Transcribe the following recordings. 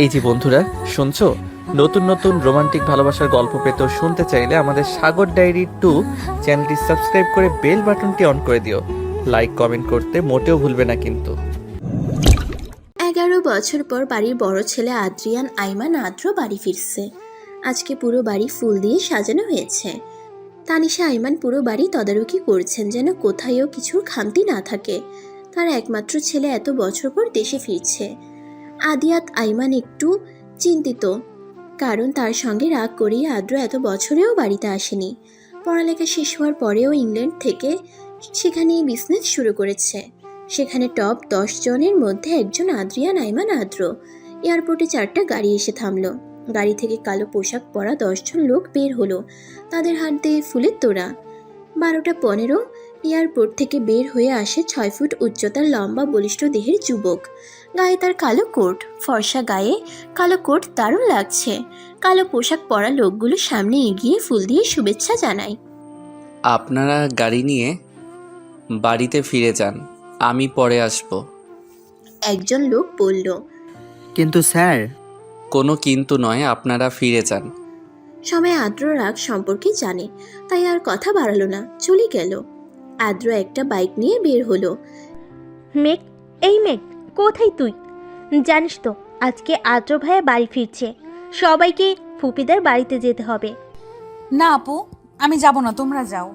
এই যে বন্ধুরা, শুনছো? নতুন নতুন রোমান্টিক ভালোবাসার গল্প পেতে ও শুনতে চাইলে আমাদের সাগর ডায়েরি 2 চ্যানেলটি সাবস্ক্রাইব করে বেল বাটনটি অন করে দিও। লাইক কমেন্ট করতে মোটেও ভুলবে না কিন্তু। 11 বছর পর বাড়ির বড় ছেলে আদ্রিয়ান আইমান আদ্র বাড়ি ফিরছে। আজকে পুরো বাড়ি ফুল দিয়ে সাজানো হয়েছে। তানিশা আইমান পুরো বাড়ি তদারকি করছেন যেন কোথায়ও কিছুর খামতি না থাকে। তার একমাত্র ছেলে এত বছর পর দেশে ফিরছে। আদিয়াত আইমান একটু চিন্তিত, কারণ তার সঙ্গে রাগ করিয়ে আদ্র এত বছরেও বাড়িতে আসেনি। পড়ালেখা শেষ হওয়ার পরেও ইংল্যান্ড থেকে সেখানেই বিজনেস শুরু করেছে। সেখানে টপ 10 জনের মধ্যে একজন আদ্রিয়ান আইমান আদ্র। এয়ারপোর্টে 4টা গাড়ি এসে থামলো। গাড়ি থেকে কালো পোশাক পরা 10 জন লোক বের হলো, তাদের হাত দিয়ে ফুলের তোড়া। 12টা 15 এয়ারপোর্ট থেকে বের হয়ে আসে 6 ফুট উচ্চতার লম্বা বলিষ্ঠ দেহের যুবক। গায়ে তার কালো কোট, ফর্সা গায়ে কালো কোট দারুণ লাগছে। কালো পোশাক পরা লোকগুলো সামনে এগিয়ে ফুল দিয়ে শুভেচ্ছা জানায়। আপনারা গাড়ি নিয়ে বাড়িতে ফিরে যান, আমি পরে আসব। একজন লোক বলল। কিন্তু স্যার, কোনো কিন্তু নয়, আপনারা ফিরে যান। সবাই আদ্র রাগ সম্পর্কে জানে, তাই আর কথা বাড়ালো না, চলে গেল। আদ্র একটা বাইক নিয়ে বের হলো। মেঘ, এই মেঘ, কোথায় তুই? জানিস তো আজকে আদ্র ভাইয়া বাড়ি ফিরছে, সবাইকে ফুপিদের বাড়িতে যেতে হবে। না আপু, আমি যাব না, তোমরা যাও।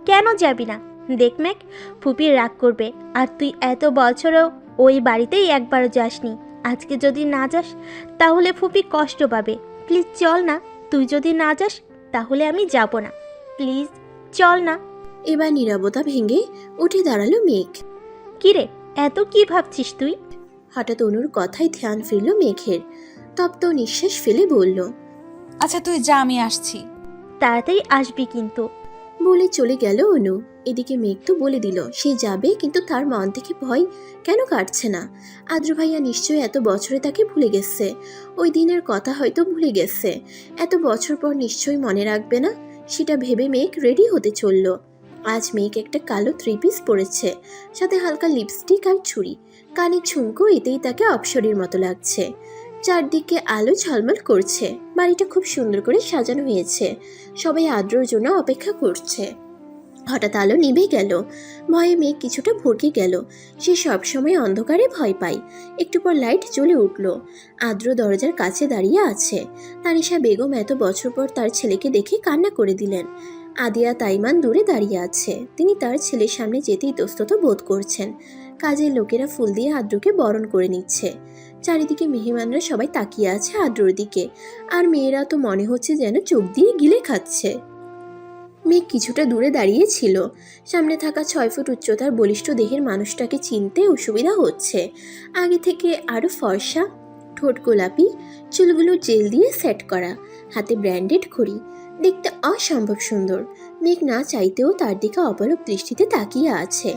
কেন যাবি না? দেখ মেঘ, ফুপি রাগ করবে, আর তুই এত বছরও ওই বাড়িতেই একবারও যাসনি। আজকে যদি না যাস তাহলে ফুপি কষ্ট পাবে। প্লিজ চল না, তুই যদি না যাস তাহলে আমি যাব না। প্লিজ চল না। এবার নীরবতা ভেঙে উঠে দাঁড়ালো মেঘ। কিরে, এত কি ভাবছিস তুই? হঠাৎ অনুর কথায় ধ্যান ফিরল মেঘের। তপ্ত নিঃশ্বাস ফেলে বলল, আচ্ছা তুই যা, আমি আসছি। তাড়াতাড়ি আসবি কিন্তু। বলে চলে গেল অনু। এদিকে মেঘ তো বলে দিল সে যাবে, কিন্তু তার মন থেকে ভয় কেন কাটছে না। আদ্র ভাইয়া নিশ্চয়ই এত বছরে তাকে ভুলে গেছে, ওই দিনের কথা হয়তো ভুলে গেছে। এত বছর পর নিশ্চয়ই মনে রাখবে না, সেটা ভেবে মেঘ রেডি হতে চলল। আজ মেঘ একটা কালো 3 পিস পরেছে, সাথে হালকা লিপস্টিক আর ছুরি, কানে ঝুমকো, এতেই তাকে অপ্সরীর মতো লাগছে। চারদিকে আলো ঝলমল করছে, বাড়িটা খুব সুন্দর করে সাজানো হয়েছে। সবাই আদ্রর জন্য অপেক্ষা করছে। হঠাৎ আলো নিভে গেল। ভয়ে মেঘ কিছুটা ভরকে গেল। সে সবসময় অন্ধকারে ভয় পায়। একটু পর লাইট জ্বলে উঠল। আদ্র দরজার কাছে দাঁড়িয়ে আছে। তানিশা বেগম এত বছর পর তার ছেলেকে দেখে কান্না করে দিলেন। আদিয়া তাইমান দূরে দাঁড়িয়ে আছে, তিনি তার ছেলের সামনে যেতে ইতস্তত বোধ করছেন। কাজের লোকেরা ফুল দিয়ে আদ্রকে বরণ করে নিচ্ছে। চারিদিকে মেহমানরা সবাই তাকিয়ে আছে আদ্রর দিকে, আর মেয়েরা তো মনে হচ্ছে যেন চোখ দিয়ে গিলে খাচ্ছে। মেঘ কিছুটা দূরে দাঁড়িয়ে ছিল। সামনে থাকা 6 ফুট উচ্চতার বলিষ্ঠ দেহের মানুষটাকে চিনতে অসুবিধা হচ্ছে। আগে থেকে আরো ফর্সা, ঠোঁট গোলাপি, চুলগুলো জেল দিয়ে সেট করা, হাতে ব্র্যান্ডেড ঘড়ি, দেখতে অসম্ভব সুন্দর। মেঘ না চাইতেও তার দিকে অপলক দৃষ্টিতে তাকিয়ে আছে।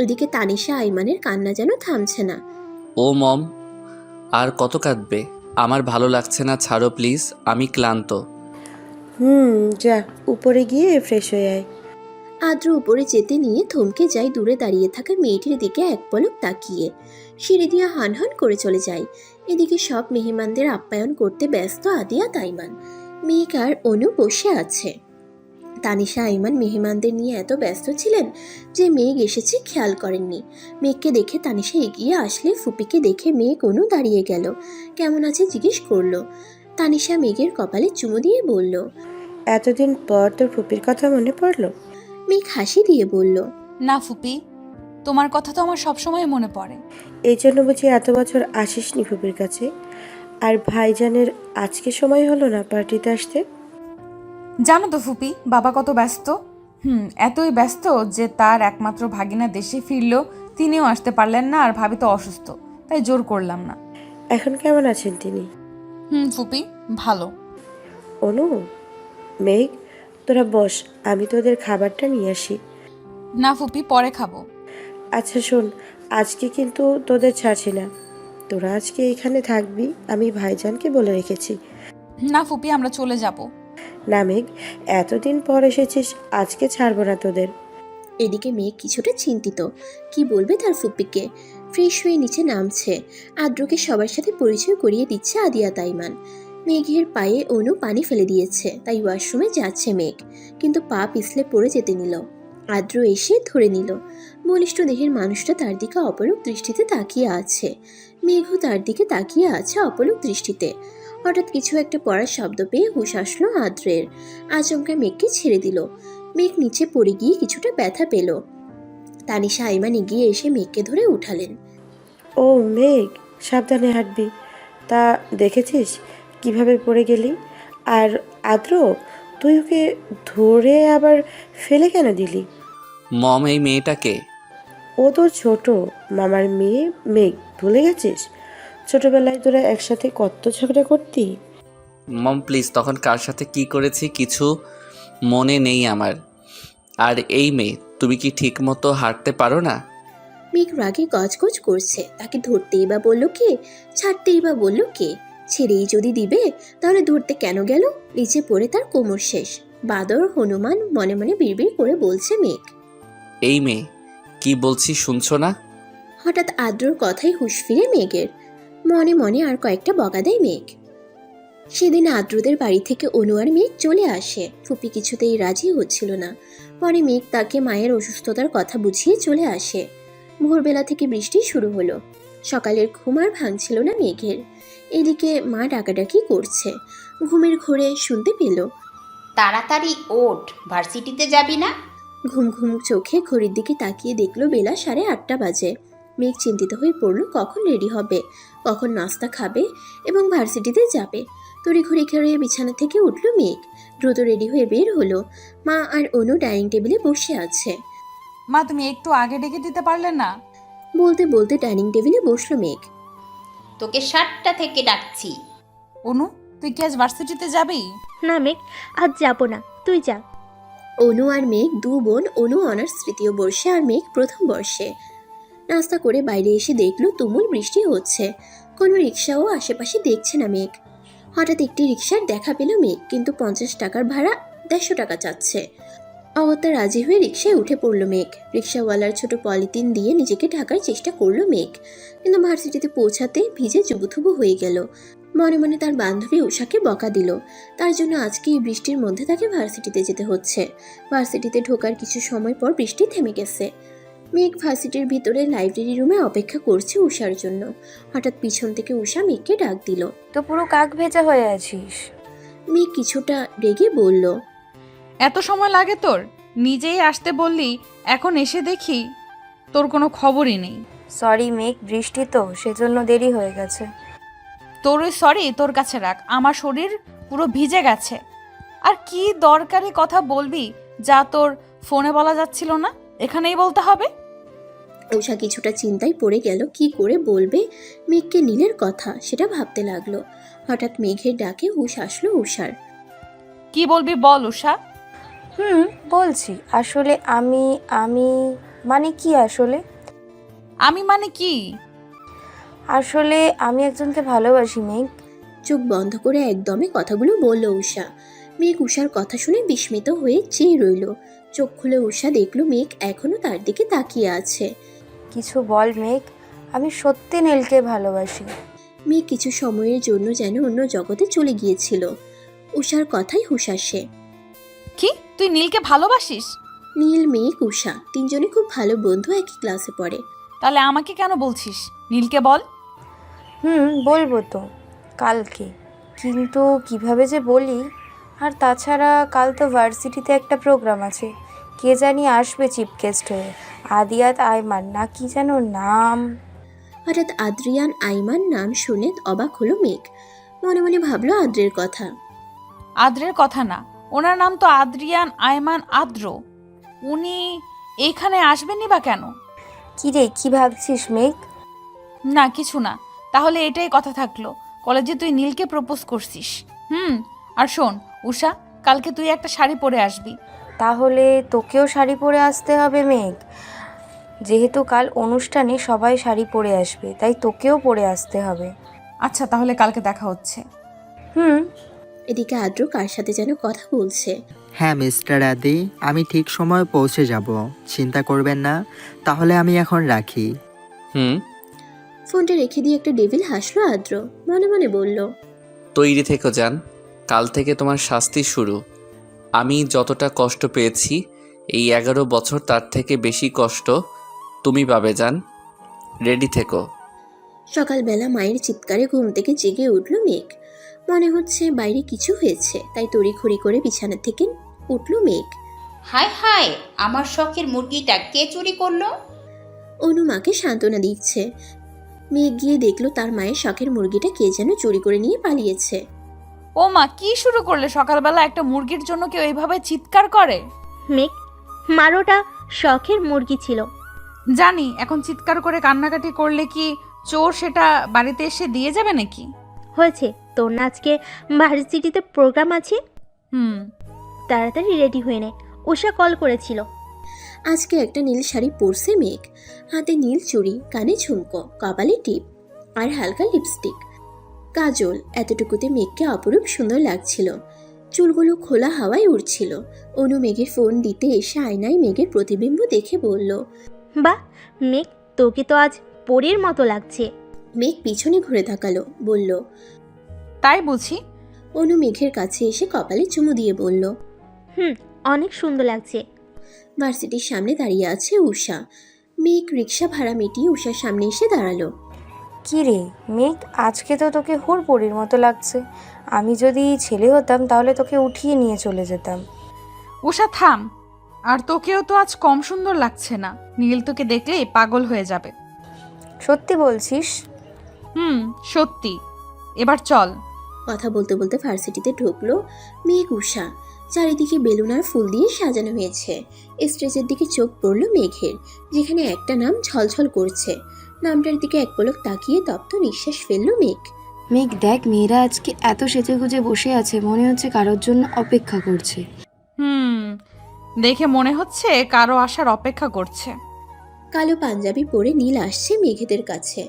ওদিকে তানিশা আইমানের কান্না যেন থামছে না। ও মম, আর কত কাঁদবে? আমার ভালো লাগছে না, ছাড়ো প্লিজ, আমি ক্লান্ত। যা উপরে গিয়ে ফ্রেশ হয়ে আয়। আদ্র উপরে যেতে নিয়ে থমকে যায়, দূরে দাঁড়িয়ে থাকা মেয়েটির দিকে এক পলক তাকিয়ে সিঁড়ি দিয়ে হনহন করে চলে যায়। এদিকে সব মেহমানদের আপ্যায়ন করতে ব্যস্ত আদিয়া তাইমান। মেঘ আর অনু বসে আছে। তানিশা আইমান মেহমানদের নিয়ে এত ব্যস্ত ছিলেন যে মেঘ এসেছে খেয়াল করেননি। মেঘকে দেখে তানিশা এগিয়ে আসলে ফুপিকে দেখে মেঘ অনু দাঁড়িয়ে গেল। কেমন আছে জিজ্ঞেস করলো। তানিশা মেঘের কপালে চুমু দিয়ে বলল, এতদিন পর তোর ফুপির কথা মনে পড়লো? মেঘ হাসি দিয়ে বলল, না ফুপি, তোমার কথা তো আমার সবসময় মনে পড়ে। এই জন্য বুঝি এত বছর আসিসনি ফুপির কাছে? আর ভাইজানের আজকে সময় হলো না পার্টিতে আসতে? জানো তো ফুপি, বাবা কত ব্যস্ত। এতই ব্যস্ত যে তার একমাত্র ভাগিনা দেশে ফিরলো, তিনিও আসতে পারলেন না, আর ভাবি তো অসুস্থ, তাই জোর করলাম না। এখন কেমন আছেন তিনি? ফুপি ভালো। অনু, মেঘ, তোরা বস, আমি তোদের খাবারটা নিয়ে আসি। না ফুপি, পরে খাবো। আচ্ছা শোন, আজকে কিন্তু তোদের ছাড়ছি না, তোরা আজকে এখানে থাকবি, আমি ভাইজানকে বলে রেখেছি। না ফুপি, আমরা চলে যাব। না মেঘ, এতদিন পর এসেছিস, আজকে ছাড়বো না তোদের। এদিকে মেঘ কিছুটা চিন্তিত, কি বলবে তার ফুপিকে। ফ্রেশ হয়ে নিচে নামছে। আদ্রকে সবার সাথে পরিচয় করিয়ে দিচ্ছে আদিয়া তাইমান। মেঘের পায়ে অনু পানি ফেলে দিয়েছে, তাই ওয়াশরুমে যাচ্ছে মেঘ, কিন্তু পা পিছলে পড়ে যেতে নিল। আদ্র এসে ধরে নিল। বলিষ্ঠ দেহের মানুষটা তার দিকে অপলক দৃষ্টিতে তাকিয়ে আছে। মেঘও তার দিকে তাকিয়ে আছে অপলক দৃষ্টিতে। হঠাৎ কিছু একটা পড়ার শব্দ পেয়ে হুঁশ আসলো আদ্রের। আচমকা মেঘকে ছেড়ে দিল। মেঘ নিচে পড়ে গিয়ে কিছুটা ব্যথা পেল। তানিশা আইমান এগিয়ে এসে মেঘকে ধরে উঠালেন। ও মেঘ, সাবধানে হাঁটবি। তা দেখেছিস কিভাবে পড়ে গেলি? আর আদ্র, তুই ওকে ধরে আবার ফেলে কেন দিলি? মম, এই মেয়েটাকে ও তো ছোট, মামার মেয়ে মেঘ, ভুলে গেছিস? ছোটবেলায় তোরা একসাথে কত ঝগড়া করতি। মম প্লিজ, তখন কার সাথে কি করেছি কিছু মনে নেই আমার। আর এই মেয়ে, তুমি কি ঠিক মতো হাঁটতে পারো না? মেঘ রাগে গজগজ করছে। তাকে ধরতেই বা বলল কে, ছাড়তেই বা বলল কে? ছেড়েই যদি দিবে তাহলে ধরতে কেন গেল? নিচে পড়ে তার কোমর শেষ। বাদর হনুমান মনে মনে বিড়বিড় করে বলছে মেঘ। এই মেয়ে, কি বলছি শুনছো না? হঠাৎ আদ্রর কথাই হুঁশ ফিরে মেঘের। মনে মনে আর কয়েকটা বকা দেয় মেঘ। সেদিন আদ্রদের বাড়ি থেকে অনু আর মেঘ চলে আসে। ফুপি কিছুতেই রাজি হচ্ছিল না। পরে মেঘ তাকে মায়ের অসুস্থতার কথা বুঝিয়ে চলে আসে। ভোরবেলা থেকে বৃষ্টি শুরু হলো। সকালের ঘুম আর ভাঙছিল না মেঘের। এদিকে মা ডাকাডাকি করছে। ঘুমের ঘোরে শুনতে পেল। তাড়াতাড়ি ওঠ, ভার্সিটিতে যাবি না? ঘুম ঘুম চোখে ঘড়ির দিকে তাকিয়ে দেখলো বেলা 8:30 বাজে। মেঘ চিন্তিত হয়ে পড়ল কখন রেডি হবে, কখন নাস্তা খাবে এবং ভার্সিটিতে যাবে। তড়িঘড়ি খেয়ে বিছানা থেকে উঠল মেঘ। দ্রুত রেডি হয়ে বের হলো। মা আর অনু ডাইনিং টেবিলে বসে আছে। মা, তুমি একটু আগে ডেকে দিতে পারলে না? বলতে বলতে ডাইনিং টেবিলে বসলো মেঘ। তোকে 7টা থেকে ডাকছি। অনু, তুই কি আজ ভার্সিটিতে যাবি? না মেঘ, আজ যাবো না, তুই যা। অনু আর মেঘ দু বোন। অনু অনার্স 3য় বর্ষে আর মেঘ 1ম বর্ষে। নাস্তা করে বাইরে এসে দেখলো তুমুল বৃষ্টি হচ্ছে। কোনো রিক্সাও আশেপাশে দেখছে না মেঘ। হঠাৎ একটি রিক্সার দেখা পেল মেঘ, কিন্তু 50 টাকার ভাড়া 150 টাকা চাচ্ছে। অগত্যা রাজি হয়ে রিক্সায় উঠে পড়ল মেঘ। রিক্সাওয়ালার ছোট পলিথিন দিয়ে নিজেকে ঢাকার চেষ্টা করলো মেঘ, কিন্তু ভার্সিটিতে পৌঁছাতে ভিজে জুবুথুবু হয়ে গেল। মনে মনে তার বান্ধবী উষাকে বকা দিল। তার জন্য আজকে এই বৃষ্টির মধ্যে তাকে ভার্সিটিতে যেতে হচ্ছে। ভার্সিটিতে ঢোকার কিছু সময় পর বৃষ্টি থেমে গেছে। মেঘ ভার্সিটির ভিতরে লাইব্রেরি রুমে অপেক্ষা করছে উষার জন্য। হঠাৎ পিছন থেকে উষা মেঘকে ডাক দিল। তো পুরো কাক ভেজা হয়ে আছিস। মেঘ কিছুটা রেগে বলল, এত সময় লাগে তোর? নিজেই আসতে বললি, এখন এসে দেখি তোর কোনো খবরই নেই। সরি মেঘ, বৃষ্টি তো সেজন্য দেরি হয়ে গেছে। তোর ওই সরি তোর কাছে রাখ, আমার শরীর পুরো ভিজে গেছে। আর কি দরকারি কথা বলবি যা তোর ফোনে বলা যাচ্ছিল না, এখানেই বলতে হবে? উষা কিছুটা চিন্তায় পড়ে গেল। কি করে বলবে মেঘকে নীলের কথা, সেটা ভাবতে লাগলো। হঠাৎ মেঘের ডাকে হুঁশ আসলো উষার। কি বলবি বল উষা। বলছি আসলে আমি আমি মানে কি আসলে আমি মানে কি? আসলে আমি একজনকে ভালোবাসি মেঘ। চোখ বন্ধ করে একদমে কথাগুলো বলল উষা। মেঘ উষার কথা শুনে বিস্মিত হয়ে চেয়ে রইল। চোখ খুলে উষা দেখলো মেঘ এখনো তার দিকে তাকিয়ে আছে। কিছু বল মেঘ, আমি সত্যি নীলকে ভালোবাসি। মেঘ কিছু সময়ের জন্য যেন অন্য জগতে চলে গিয়েছিল। উষার কথাই হুঁশ আসে। কি, তুই নীলকে ভালোবাসিস? নীল, মেঘ, উষা তিনজনে খুব ভালো বন্ধু, একই ক্লাসে পড়ে। তাহলে আমাকে কেন বলছিস? নীলকে বল। বলবো তো কালকে, কিন্তু কিভাবে যে বলি। আর তাছাড়া কাল তো ভার্সিটিতে একটা প্রোগ্রাম আছে, কে জানি আসবে চিফ গেস্ট হয়ে। আদিয়াত আয়মান না কি যেন নাম। হঠাৎ আদ্রিয়ান আইমান নাম শুনে অবাক হলো মেঘ। মনে মনে ভাবলো আদ্রের কথা। আদ্রের কথা না, ওনার নাম তো আদ্রিয়ান আয়মান আদ্র। উনি এইখানে আসবেনই বা কেন? কি রে, কি ভাবছিস মেঘ? না কিছু না। তাহলে এটাই কথা থাকলো, কলেজে তুই নীলকে প্রপোজ করছিস। আর শোন উষা, কালকে তুই একটা শাড়ি পরে আসবি। তাহলে তোকেও শাড়ি পরে আসতে হবে মেঘ। যেহেতু কাল অনুষ্ঠানে সবাই শাড়ি পরে আসবে, তাই তোকেও পরে আসতে হবে। আচ্ছা, তাহলে কালকে দেখা হচ্ছে। এদিকে আদ্র কার সাথে যেন কথা বলছে। হ্যাঁ মিস্টার আদি, আমি ঠিক সময় পৌঁছে যাব, চিন্তা করবেন না। তাহলে আমি এখন রাখি। ফোনটা রেখে দিয়ে একটা ডেভিল হাসলো আদ্র, মনে মনে বলল, তৈরি থেকো জান, কাল থেকে তোমার শাস্তি শুরু। আমি যতটা কষ্ট পেয়েছি এই 11 বছর তার থেকে বেশি কষ্ট তুমি পাবে জান, রেডি থেকো। সকালবেলা মায়ের চিৎকারে ঘুম থেকে জেগে উঠল মেঘ। মনে হচ্ছে বাইরে কিছু হয়েছে, তাই তড়িঘড়ি করে বিছানা থেকে উঠল মেঘ। হায় হায়, আমার শখের মুরগিটা কে চুরি করলো? অনু মাকে সান্ত্বনা দিচ্ছে। মেঘ গিয়ে দেখলো তার মায়ের শখের মুরগিটা কে যেন চুরি করে নিয়ে পালিয়েছে। ও মা, কি শুরু করলে সকালবেলা? একটা মুরগির জন্য কেউ এইভাবে চিৎকার করে? মেঘ, মারোটা শখের মুরগি ছিল। জানি, এখন চিৎকার করে কান্নাকাটি করলে কি চোর সেটা বাড়িতে এসে দিয়ে যাবে নাকি? হয়েছে, তোর না আজকে ভার্সিটিতে প্রোগ্রাম আছে, হুম। তাড়াতাড়ি রেডি হয়ে নে। উষা কল করেছিল। আজকে একটা নীল শাড়ি পরছে মেঘ, হাতে নীল চুড়ি, কানে ঝুমকো, কপালে টিপ আর হালকা লিপস্টিক, কাজল। এতটুকুতে মেঘকে অপরূপ সুন্দর লাগছিল। চুলগুলো খোলা হাওয়ায় উড়ছিল। অনু মেঘের ফোন দিতে এসে আয়নায় মেঘের প্রতিবিম্ব দেখে বলল, বাহ মেঘ, তোকে তো আজ পরীর মতো লাগছে। মেঘ পিছনে ঘুরে তাকালো, বলল। তাই বুঝি? অনু মেঘের কাছে এসে কপালে চুমু দিয়ে বলল, অনেক সুন্দর লাগছে। ভার্সিটির সামনে দাঁড়িয়ে আছে উষা। মেঘ রিক্সা ভাড়া মিটিয়ে উষার সামনে এসে দাঁড়ালো। কি রে মেঘ, আজকে তো তোকে হুড়পড়ির মতো লাগছে। আমি যদি ছেলে হতাম তাহলে তোকে উঠিয়ে নিয়ে চলে যেতাম। উষা থাম, আর তোকেও তো আজ কম সুন্দর লাগছে না। নীল তোকে দেখলেই পাগল হয়ে যাবে। সত্যি বলছিস? সত্যি। এবার চল। কথা বলতে বলতে ভার্সিটিতে ঢুকলো মেঘ উষা। চারিদিকে বেলুন আর ফুল দিয়ে সাজানো হয়েছে। স্টেজের দিকে চোখ পড়ল মেঘের, যেখানে একটা নাম ঝলঝল করছে। নামটার দিকে এক পলক তাকিয়ে তপ্ত নিঃশ্বাস ফেললো মেঘ। মেঘ দেখ, মেয়েরা আজকে এত সেজেগুজে বসে আছে, মনে হচ্ছে কারোর জন্য অপেক্ষা করছে। দেখে মনে হচ্ছে কারো আসার অপেক্ষা করছে। কালো পাঞ্জাবি পরে নীল আসছে মেঘেদের কাছে।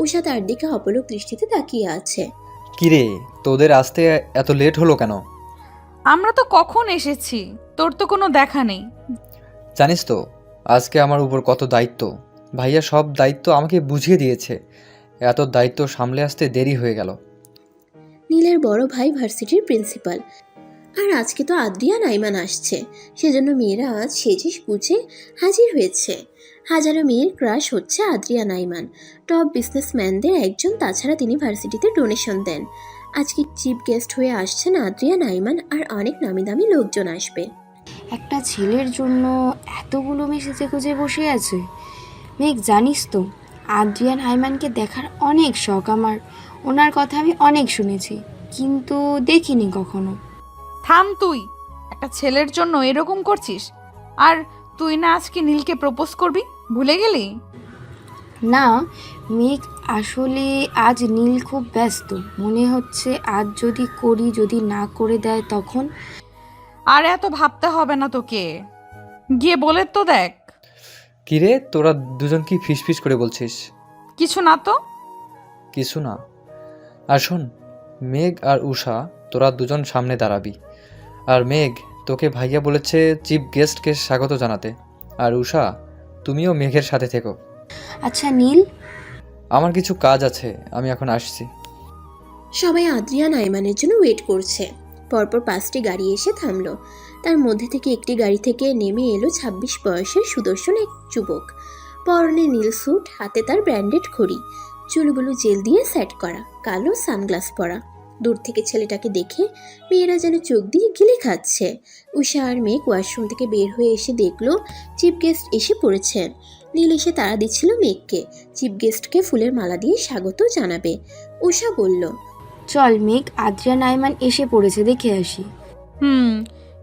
উষা তার দিকে অপলক দৃষ্টিতে তাকিয়ে আছে। কিরে, তোদের আসতে এত লেট হলো কেন? আমরা তো কখন এসেছি, তোর তো কোনো দেখা নেই। জানিস তো আজকে আমার উপর কত দায়িত্ব। ভাইয়া সব দায়িত্ব আমাকে বুঝিয়ে দিয়েছে। এত দায়িত্ব সামলে আসতে দেরি হয়ে গেল। নীলের বড় ভাই ভার্সিটির প্রিন্সিপাল, আর আজকে তো আদ্রিয়া নাইমান আসছে। সেজন্য মেয়েরা আজ সেজে গুজে হাজির হয়েছে। হাজারো মেয়ের ক্রাশ হচ্ছে আদ্রিয়া নাইমান, টপ বিজনেসম্যানদের একজন। তাছাড়া তিনি ভার্সিটিতে ডোনেশন দেন। আজকে চিফ গেস্ট হয়ে আসছেন আদ্রিয়া নাইমান, আর অনেক নামি দামি লোকজন আসবে। একটা ছেলের জন্য এতগুলো মেয়ে সেজেগুজে বসে আছে। মেঘ জানিস তো, আদ্রিয়ান হাইমানকে দেখার অনেক শখ আমার। ওনার কথা আমি অনেক শুনেছি, কিন্তু দেখিনি কখনো। থাম তুই, একটা ছেলের জন্য এরকম করছিস? আর তুই না আজকে নীলকে প্রপোজ করবি, ভুলে গেলি? না মেঘ, আসলে আজ নীল খুব ব্যস্ত। মনে হচ্ছে আজ যদি করি, যদি না করে দেয় তখন। আর এত ভাবতে হবে না তোকে, গিয়ে বলে তো দেখ। কিরে, তোরা দুজন কি ফিসফিস করে বলছিস? কিছু না তো। কিছু না। আর শোন, মেঘ আর উষা, তোরা দুজন সামনে দাঁড়াবি। আর মেঘ, তোকে ভাইয়া বলেছে চিফ গেস্টকে স্বাগত জানাতে। আর উষা, তুমিও মেঘের সাথে থেকো। আচ্ছা নীল, আমার কিছু কাজ আছে, আমি এখন আসছি। সবাই আদ্রিয়া নাইমানের জন্য ওয়েট করছে। পরপর 5টি গাড়ি এসে থামলো। তার মধ্যে থেকে একটি গাড়ি থেকে নেমে এলো 26 বয়সের সুদর্শন এক যুবক। পরনে নীল স্যুট, হাতে তার ব্র্যান্ডেড ঘড়ি, চুলগুলো জেল দিয়ে সেট করা, কালো সানগ্লাস পরা। দূর থেকে ছেলেটাকে দেখে মেয়েরা যেন চোখ দিয়ে গিলে খাচ্ছে। উষা আর মেঘ ওয়াশরুম থেকে বের হয়ে এসে দেখলো চিফ গেস্ট এসে পড়েছেন। নীল এসে তাড়া দিচ্ছিল মেঘকে, চিফ গেস্টকে ফুলের মালা দিয়ে স্বাগত জানাবে। উষা বলল, চল মেঘ, আদ্রিয়া নাইমান এসে পড়েছে, দেখে আসি।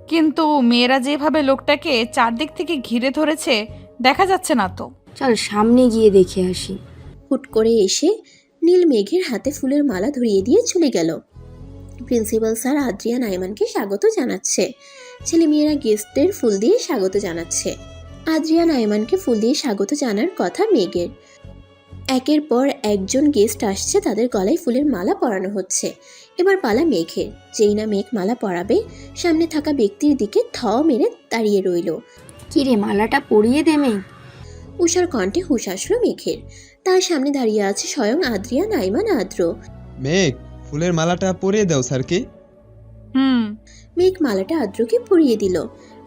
কিন্তু মেয়েরা যেভাবে লোকটাকে চারদিক থেকে ঘিরে ধরেছে, দেখা যাচ্ছে না তো। চল সামনে গিয়ে দেখে আসি। হুট করে এসে নীল মেঘের হাতে ফুলের মালা ধরিয়ে দিয়ে চলে গেল। প্রিন্সিপাল স্যার আদ্রিয়া নাইমানকে স্বাগত জানাচ্ছে। ছেলে মেয়েরা গেস্টদের ফুল দিয়ে স্বাগত জানাচ্ছে। আদ্রিয়া নাইমানকে ফুল দিয়ে স্বাগত জানার কথা মেঘের। একের পর একজন গেস্ট আসছে, তাদের গলায় ফুলের মালা পরানো হচ্ছে। এবার পালা মেঘের। যেই না মেঘ মালা পরাবে, সামনে থাকা ব্যক্তির দিকে থ মেরে দাঁড়িয়ে রইল। কি রে, মালাটা পরিয়ে দে মেঘ। উষার কণ্ঠে হুঁশ আসলো মেঘের। তার সামনে দাঁড়িয়ে আছে স্বয়ং আদ্রিয়ান, আইমান, আদ্র। মেঘ, ফুলের মালাটা পরিয়ে দাও স্যারকে। হুম। মেঘ মালাটা আদ্রকে পরিয়ে দিল।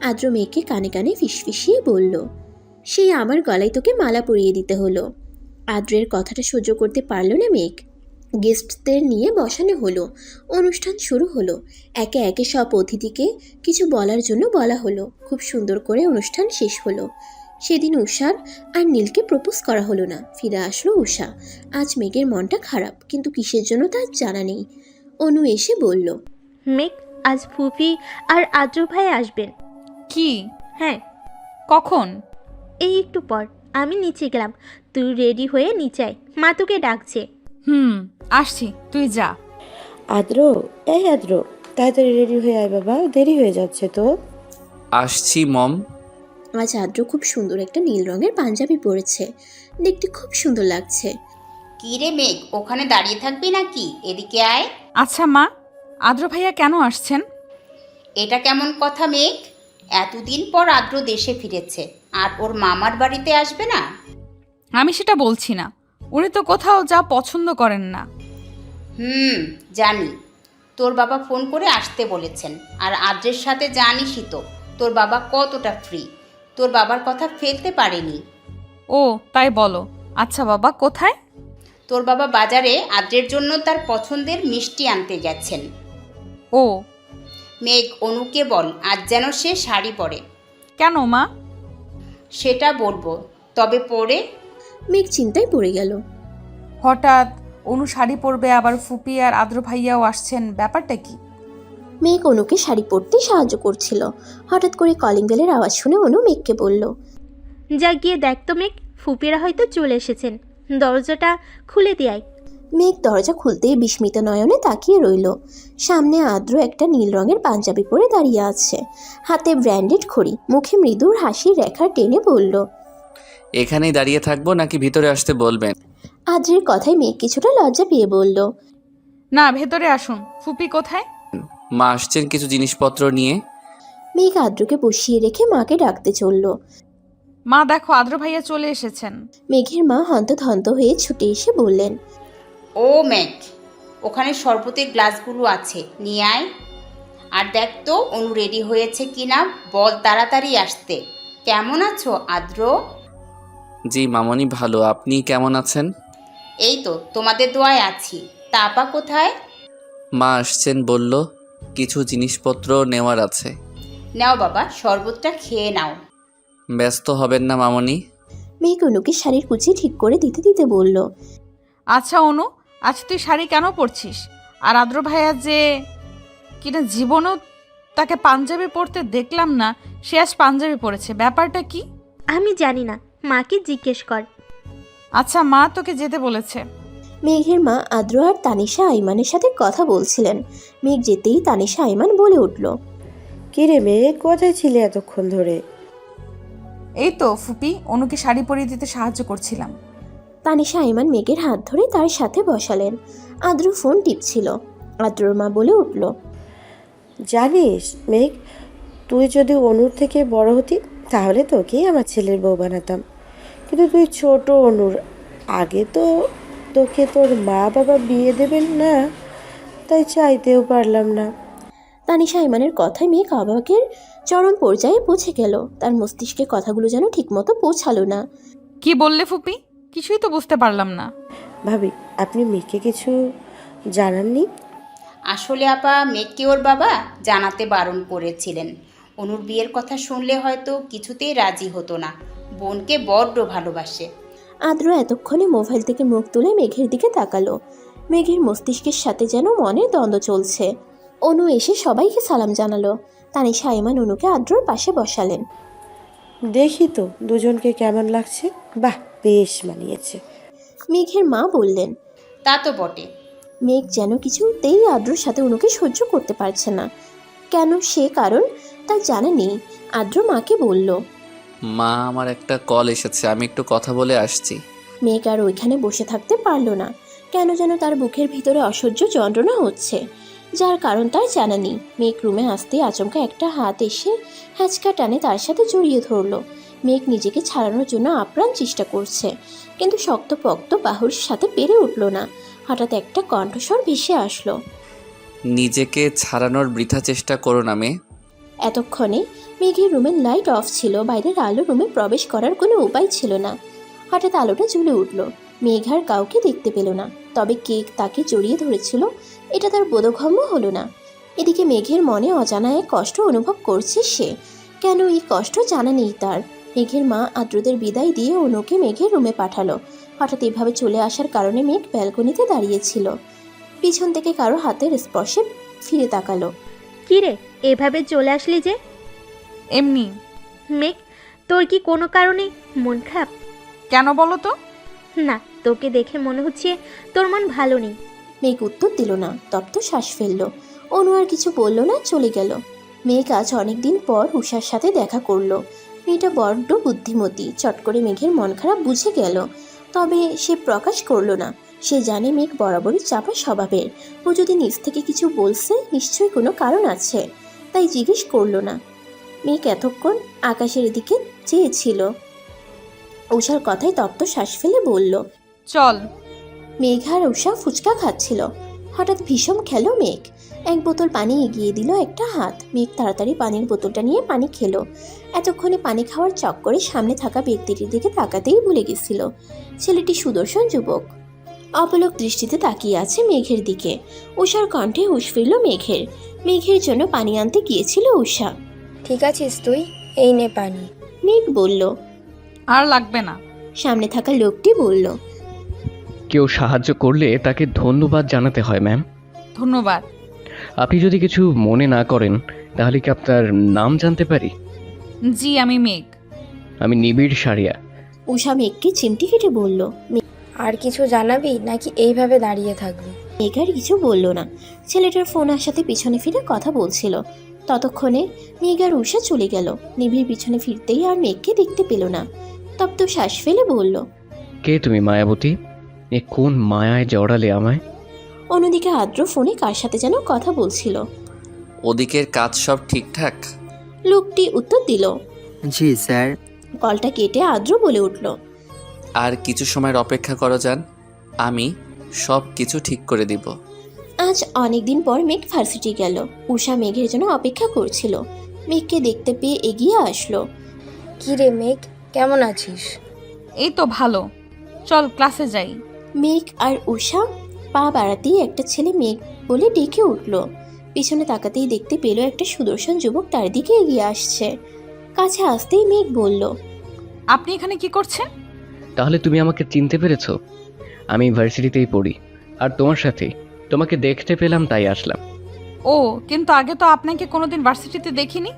আদ্র মেঘকে কানে কানে ফিসফিসিয়ে বলল, সেই আমার গলায় তোকে মালা পরিয়ে দিতে হলো। আদ্রের কথাটা সহ্য করতে পারল না মেঘ। গেস্টদের নিয়ে বসানো হলো, অনুষ্ঠান শুরু হলো। একে একে সব অতিথিকে কিছু বলার জন্য বলা হলো। খুব সুন্দর করে অনুষ্ঠান শেষ হলো। সেদিন উষার আর নীলকে প্রপোজ করা হলো না। ফিরে আসলো উষা। আজ মেঘের মনটা খারাপ, কিন্তু কিসের জন্য তার জানা নেই। অনু এসে বলল, মেঘ, আজ ফুপি আর আদ্র ভাই আসবেন। কি? হ্যাঁ, কখন? এই একটু পর। আমি নিচে গেলাম, তুই রেডি হয়ে নিচে আয়, মা তোকে ডাকছে। হুম, আসছি, তুই যা। আদ্র, এই আদ্র, তাড়াতাড়ি রেডি হয়ে আয় বাবা, দেরি হয়ে যাচ্ছে তো। আসছি মম। আজ আদ্র খুব সুন্দর একটা নীল রঙের পাঞ্জাবি পরেছে, দেখতে খুব সুন্দর লাগছে। কি রে মেঘ, ওখানে দাঁড়িয়ে থাকবি নাকি? এদিকে আয়। আচ্ছা মা, আদ্র ভাইয়া কেন আসছেন? এটা কেমন কথা মেঘ? এতদিন পর আদ্র দেশে ফিরেছে, আর ওর মামার বাড়িতে আসবে না? আমি সেটা বলছি না, উনি তো কোথাও যা পছন্দ করেন না। জানি। তোর বাবা ফোন করে আসতে বলেছেন। আর আদ্রের সাথে জানিসই তো তোর বাবা কতটা ফ্রি। তোর বাবার কথা ফেলতে পারেনি। ও তাই বলো। আচ্ছা বাবা, কোথায়? তোর বাবা বাজারে আদ্রের জন্য তার পছন্দের মিষ্টি আনতে গেছেন। ও। মেঘ, অনুকে বল আজ যেন সে শাড়ি পরে। কেন মা? সেটা বলবো, তবে পরে। মেঘ চিন্তায় পড়ে গেল। হঠাৎ অনু শাড়ি পরবে, আবার ফুপি আর আদ্র ভাইয়াও আসছেন, ব্যাপারটা কি? মেঘ অনুকে শাড়ি পরতে সাহায্য করছিল। হঠাৎ করে কলিং বেলের আওয়াজ শুনে অনু মেঘকে বলল, যা গিয়ে দেখ তো মেঘ, ফুপিরা হয়তো চলে এসেছেন, দরজাটা খুলে দিয়াই। মেঘ দরজা খুলতেই বিস্মিত নয়নে তাকিয়ে রইল। সামনে আদ্র একটা নীল রঙের পাঞ্জাবি পরে দাঁড়িয়ে আছে, হাতে ব্র্যান্ডেড ঘড়ি, মুখে মৃদুর হাসির রেখা টেনে বলল, এখানেই দাঁড়িয়ে থাকবো নাকি ভিতরে আসতে বলবেন? আদ্রের কথায় মেঘ কিছুটা লজ্জা পেয়ে বলল, না, ভেতরে আসুন। ফুপি কোথায়? মা আসছেন কিছু জিনিসপত্র নিয়ে। মেঘ আদ্রকে বসিয়ে রেখে মাকে ডাকতে চলল। মা দেখো, আদ্র ভাইয়া চলে এসেছেন। মেঘের মা হন্তদন্ত হয়ে ছুটে এসে বললেন, ও মেঘ, ওখানে শরবতের গ্লাসগুলো আছে, নিয়ে আয়। আর দেখ তো অনু রেডি হয়েছে কিনা, বল তাড়াতাড়ি আসতে। কেমন আছো আদ্র? জি মামনি, ভালো। আপনি কেমন আছেন? এই তো তোমাদের দোয়ায় আছি। তা আপা কোথায়? মা আসছেন বলল কিছু জিনিসপত্র নেওয়ার আছে। নাও বাবা, শরবতটা খেয়ে নাও। ব্যস্ত হবেন না মামনি। মেঘ অনুকে শাড়ির কুচি ঠিক করে দিতে দিতে বলল, আচ্ছা অনু, আজ তুই শাড়ি কেন পরছিস? আর আদ্র ভাইয়া যে কিনা জীবনও তাকে পাঞ্জাবি পরতে দেখলাম না, সে আজ পাঞ্জাবি পরেছে, ব্যাপারটা কি? আমি জানি না, মাকে জিজ্ঞেস কর। আচ্ছা মা তোকে যেতে বলেছে। মেঘের মা আদ্র আর তানিশা আইমানের সাথে কথা বলছিলেন। মেঘ যেতেই তানিশা আইমান বলে উঠল, কি রে মেঘ, কোথায় ছিলে এতক্ষণ ধরে? এই তো ফুপি, অনুকে শাড়ি পরিয়ে দিতে সাহায্য করছিলাম। তানিশা আইমান মেঘের হাত ধরে তার সাথে বসালেন। আদ্র ফোন টিপছিল। আদ্রর মা বলে উঠল, জানিস মেঘ, তুই যদি অনুর থেকে বড় হতি তাহলে তোকেই আমার ছেলের বউ বানাতাম। কিন্তু তুই ছোট অনুর, আগে তো তোকে তোর মা বাবা বিয়ে দেবেন না, তাই চাইতেও পারলাম না। তানিশা আইমানের কথায় মেঘ অবাকের চরম পর্যায়ে পৌঁছে গেল। তার মস্তিষ্কে কথাগুলো যেন ঠিকমতো পৌঁছালো না। কি বললে ফুপি? কিছুই তো বুঝতে পারলাম না। ভাবি, আপনি মেঘকে কিছু জানাননি? আসলে আপা, মেঘকে ওর বাবা জানাতে বারণ করেছিলেন। অনুর বিয়ের কথা শুনলে হয়তো কিছুতেই রাজি হতো না। বোনকে বড্ড ভালোবাসে। আদ্র এতক্ষণে মোবাইল থেকে মুখ তুলে মেঘের দিকে তাকালো। মেঘের মস্তিষ্কের সাথে যেন মনের দ্বন্দ্ব চলছে। অনু এসে সবাইকে সালাম জানালো। তানিশা আইমান অনুকে আদ্রর পাশে বসালেন। দেখি তো দুজনকে কেমন লাগছে। বাহ, বেশ মানিয়েছে। মেঘের মা বললেন, তা তো বটে। মেঘ যেন কিছুতেই আদ্রর সাথে অনুকে সহ্য করতে পারছে না। কেন, সে কারণ তার জানা নেই। আদ্র মাকে বলল, মা, আমার একটা কল এসেছে, আমি একটু কথা বলে আসছি। মেঘ আর ওইখানে বসে থাকতে পারল না। কেন যেন তার বুকের ভিতরে অসহ্য যন্ত্রণা হচ্ছে, যার কারণ তার জানা নেই। মেঘ রুমে আসতে আচমকা একটা হাত এসে হ্যাচকা টানে তার সাথে জড়িয়ে ধরল। মেঘ নিজেকে ছাড়ানোর জন্য আপ্রাণ চেষ্টা করছে, কিন্তু শক্তপোক্ত বাহুর সাথে পেরে উঠল না। হঠাৎ একটা কণ্ঠস্বর ভেসে আসলো। নিজেকে ছাড়ানোর বৃথা চেষ্টা করো না মেয়ে। এতক্ষণে মেঘের রুমের লাইট অফ ছিল, বাইরের আলো রুমে প্রবেশ করার কোনো উপায় ছিল না। হঠাৎ আলোটা জ্বলে উঠল। মেঘ আর কাউকে দেখতে পেল না, তবে কে তাকে জড়িয়ে ধরেছিল এটা তার বোধগম্য হলো না। এদিকে মেঘের মনে অজানা এক কষ্ট অনুভব করছে সে। কেন এই কষ্ট জানা নেই তার। মেঘের মা আদ্রদের বিদায় দিয়ে অনুকে মেঘের রুমে পাঠালো। হঠাৎ এভাবে চলে আসার কারণে মেঘ ব্যালকনিতে দাঁড়িয়েছিল। পিছন থেকে কারো হাতের স্পর্শে ফিরে তাকালো। কি রে, এভাবে চলে আসলি যে? এমনি। মেঘ, তোর কি কোনো কারণে মন খারাপ? কেন বলো তো? না, তোকে দেখে মনে হচ্ছে তোর মন ভালো নেই। মেঘ উত্তর দিল না, তপ্ত শ্বাস ফেলল। অনু আর কিছু বলল না, চলে গেল। মেঘ আজ অনেকদিন পর উষার সাথে দেখা করলো। মেয়েটা বড্ড বুদ্ধিমতী, চট করে মেঘের মন খারাপ বুঝে গেল। তবে সে প্রকাশ করলো না। সে জানে মেঘ বরাবরই চাপা স্বভাবের। ও যদি নিজ থেকে কিছু বলছে নিশ্চয়ই কোনো কারণ আছে, তাই জিজ্ঞেস করলো না। মেঘ এতক্ষণ আকাশের দিকে চেয়েছিল। উষার কথায় তপ্ত শ্বাস ফেলে বলল, চল। মেঘ আর উষা ফুচকা খাচ্ছিল। হঠাৎ ভীষণ খেলো মেঘ। এক বোতল পানি এগিয়ে দিল একটা হাত। মেঘ তাড়াতাড়ি পানির বোতলটা নিয়ে পানি খেলো। এতক্ষণে পানি খাওয়ার চক্করে সামনে থাকা ব্যক্তিটির দিকে তাকাতেই ভুলে গেছিল। ছেলেটি সুদর্শন যুবক, অপলক দৃষ্টিতে তাকিয়ে আছে মেঘের দিকে। উষার কণ্ঠে হুঁশ ফিরল মেঘের। মেঘের জন্য পানি আনতে গিয়েছিল উষা। ঠিক আছিস তুই? এই নে পানি। মেঘ বলল। আর লাগবে না। সামনে থাকা লোকটি বলল, কেউ সাহায্য করলে তাকে ধন্যবাদ জানাতে হয় ম্যাম। ধন্যবাদ। আপনি যদি কিছু মনে না করেন তাহলে কি আপনার নাম জানতে পারি? জি, আমি মেঘ। আমি নিবিড় সারিয়া। উষা মেঘকে চিমটি কেটে বলল। আর কিছু জানাবি নাকি এইভাবে দাঁড়িয়ে থাকবি? মেঘ আর কিছু বলল না। ছেলেটার ফোন আসাতে পিছনে ফিরে কথা বলছিল। ততক্ষণে মেঘ আর উষা চলে গেল। নিবিড় পিছনে ফিরতেই আর মেঘকে দেখতে পেল না। তপ্ত শ্বাস ফেলে বলল, কে তুমি মায়াবতী? এ কোন মায়ায় জড়ালে আমায়? অন্যদিকে আদ্র ফোনে কার সাথে যেন কথা বলছিল। ওদিকের কাজ সব ঠিকঠাক? লোকটি উত্তর দিল। জি স্যার। কলটা কেটে আদ্র বলে উঠল, আর কিছু সময়ের অপেক্ষা করো যান, আমি সব কিছু ঠিক করে দিব। আজ অনেকদিন পর মেঘ ভার্সিটি গেল। উষা মেঘের জন্য অপেক্ষা করছিল। মেঘকে দেখতে পেয়ে এগিয়ে আসলো। কি রে মেঘ, কেমন আছিস? এই তো ভালো, চল ক্লাসে যাই। মেঘ আর উষা পা বাড়াতেই একটা ছেলে মেঘ বলে ডেকে উঠল। পিছনে তাকাতেই দেখতে পেল একটা সুদর্শন যুবক তার দিকে এগিয়ে আসছে। কাছে আসতেই মেঘ বলল, আপনি এখানে কি করছেন? তাহলে তুমি আমাকে চিনতে পেরেছো? আমি ইউনিভার্সিটিতেই পড়ি, আর তোমার সাথে তোমাকে দেখতে পেলাম তাই আসলাম। ও, কিন্তু আগে তো আপনাকে কোনোদিন ভার্সিটিতে দেখিনি।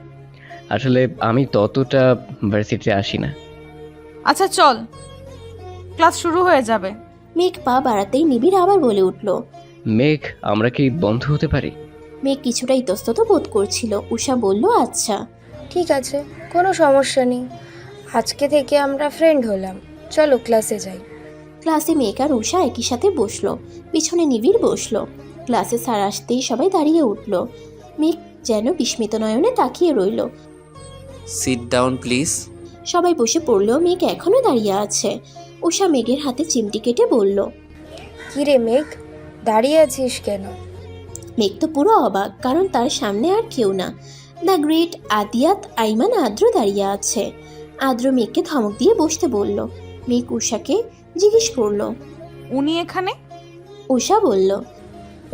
আসলে আমি ততটা ভার্সিটিতে আসি না। আচ্ছা চল, ক্লাস শুরু হয়ে যাবে। মেঘ পা বাড়াতেই নিবিড় আবার বলে উঠল। মেঘ, আমরা কি বন্ধু হতে পারি? মেঘ কিছুটা ইতস্তত বোধ করছিল। উষা বলল, আচ্ছা। ঠিক আছে, কোনো সমস্যা নেই। আজকে থেকে আমরা ফ্রেন্ড হলাম। চলো ক্লাসে যাই। ক্লাসে মেঘ আর উষা একই সাথে বসলো। পিছনে নিবিড় বসলো। ক্লাসে স্যার আসতেই সবাই দাঁড়িয়ে উঠল। মেঘ যেন বিস্মিত নয়নে তাকিয়ে রইল। Sit down please. সবাই বসে পড়লেও মেঘ এখনো দাঁড়িয়ে আছে। উষা মেঘের হাতে চিমটি কেটে বলল, কি রে মেঘ, দাঁড়িয়ে আছিস কেন? মেঘ তো পুরো অবাক, কারণ তার সামনে আর কেউ না, দ্য গ্রেট আদিয়াত আইমান আদ্র দাঁড়িয়ে আছে। আদ্র মেঘকে ধমক দিয়ে বসতে বলল। মেঘ উষাকে জিজ্ঞেস করলো, উনি এখানে? উষা বলল,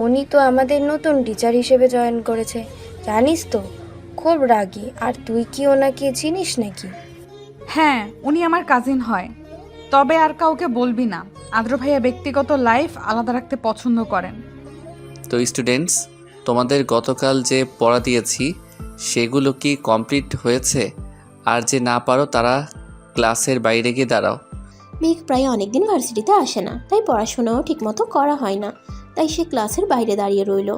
উনি তো আমাদের নতুন টিচার হিসেবে জয়েন করেছে, জানিস তো, খুব রাগী। আর তুই কি ওনাকে চিনিস নাকি? হ্যাঁ, উনি আমার কাজিন হয়। তবে আর কাউকে বলবি না, আদ্র ভাইয়া ব্যক্তিগত লাইফ আলাদা রাখতে পছন্দ করেন। তো স্টুডেন্টস, তোমাদের গতকাল যে পড়া দিয়েছি সেগুলো কি কমপ্লিট হয়েছে? আর যে না পারো তারা ক্লাসের বাইরে গিয়ে দাঁড়াও। মেঘ প্রায় অনেকদিন ভার্সিটিতে আসে না, তাই পড়াশোনাও ঠিকমতো করা হয় না। তাই সে ক্লাসের বাইরে দাঁড়িয়ে রইল।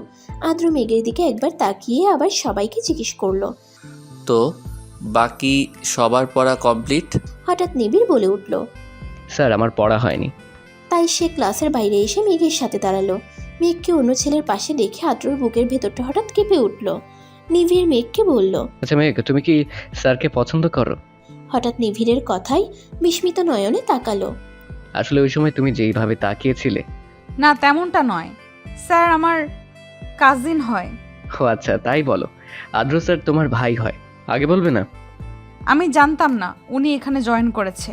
আদ্র মেঘের দিকে একবার তাকিয়ে আবার সবাইকে জিজ্ঞেস করলো, তো বাকি সবার পড়া কমপ্লিট? হঠাৎ নিবিড় বলে উঠল। স্যার, আমার পড়া হয়নি। তাই সে ক্লাসের বাইরে এসে মেঘের সাথে দাঁড়ালো। মেঘকে অন্য ছেলের পাশে দেখে আদ্রর বুকের ভেতরটা হঠাৎ কেঁপে উঠল। নিবিড় মেঘকে বলল, আচ্ছা মেঘ, তুমি কি স্যারকে পছন্দ করো? হঠাৎ নিভিরের কথায় বিস্মিত নয়নে তাকালো। আসলে ওই সময় তুমি যেইভাবে তাকিয়েছিলে। না তেমনটা নয় স্যার, আমার কাজিন হয়। ও আচ্ছা, তাই বলো। আদ্র স্যার তোমার ভাই হয়, আগে বলবে না? আমি জানতাম না উনি এখানে জয়েন করেছে।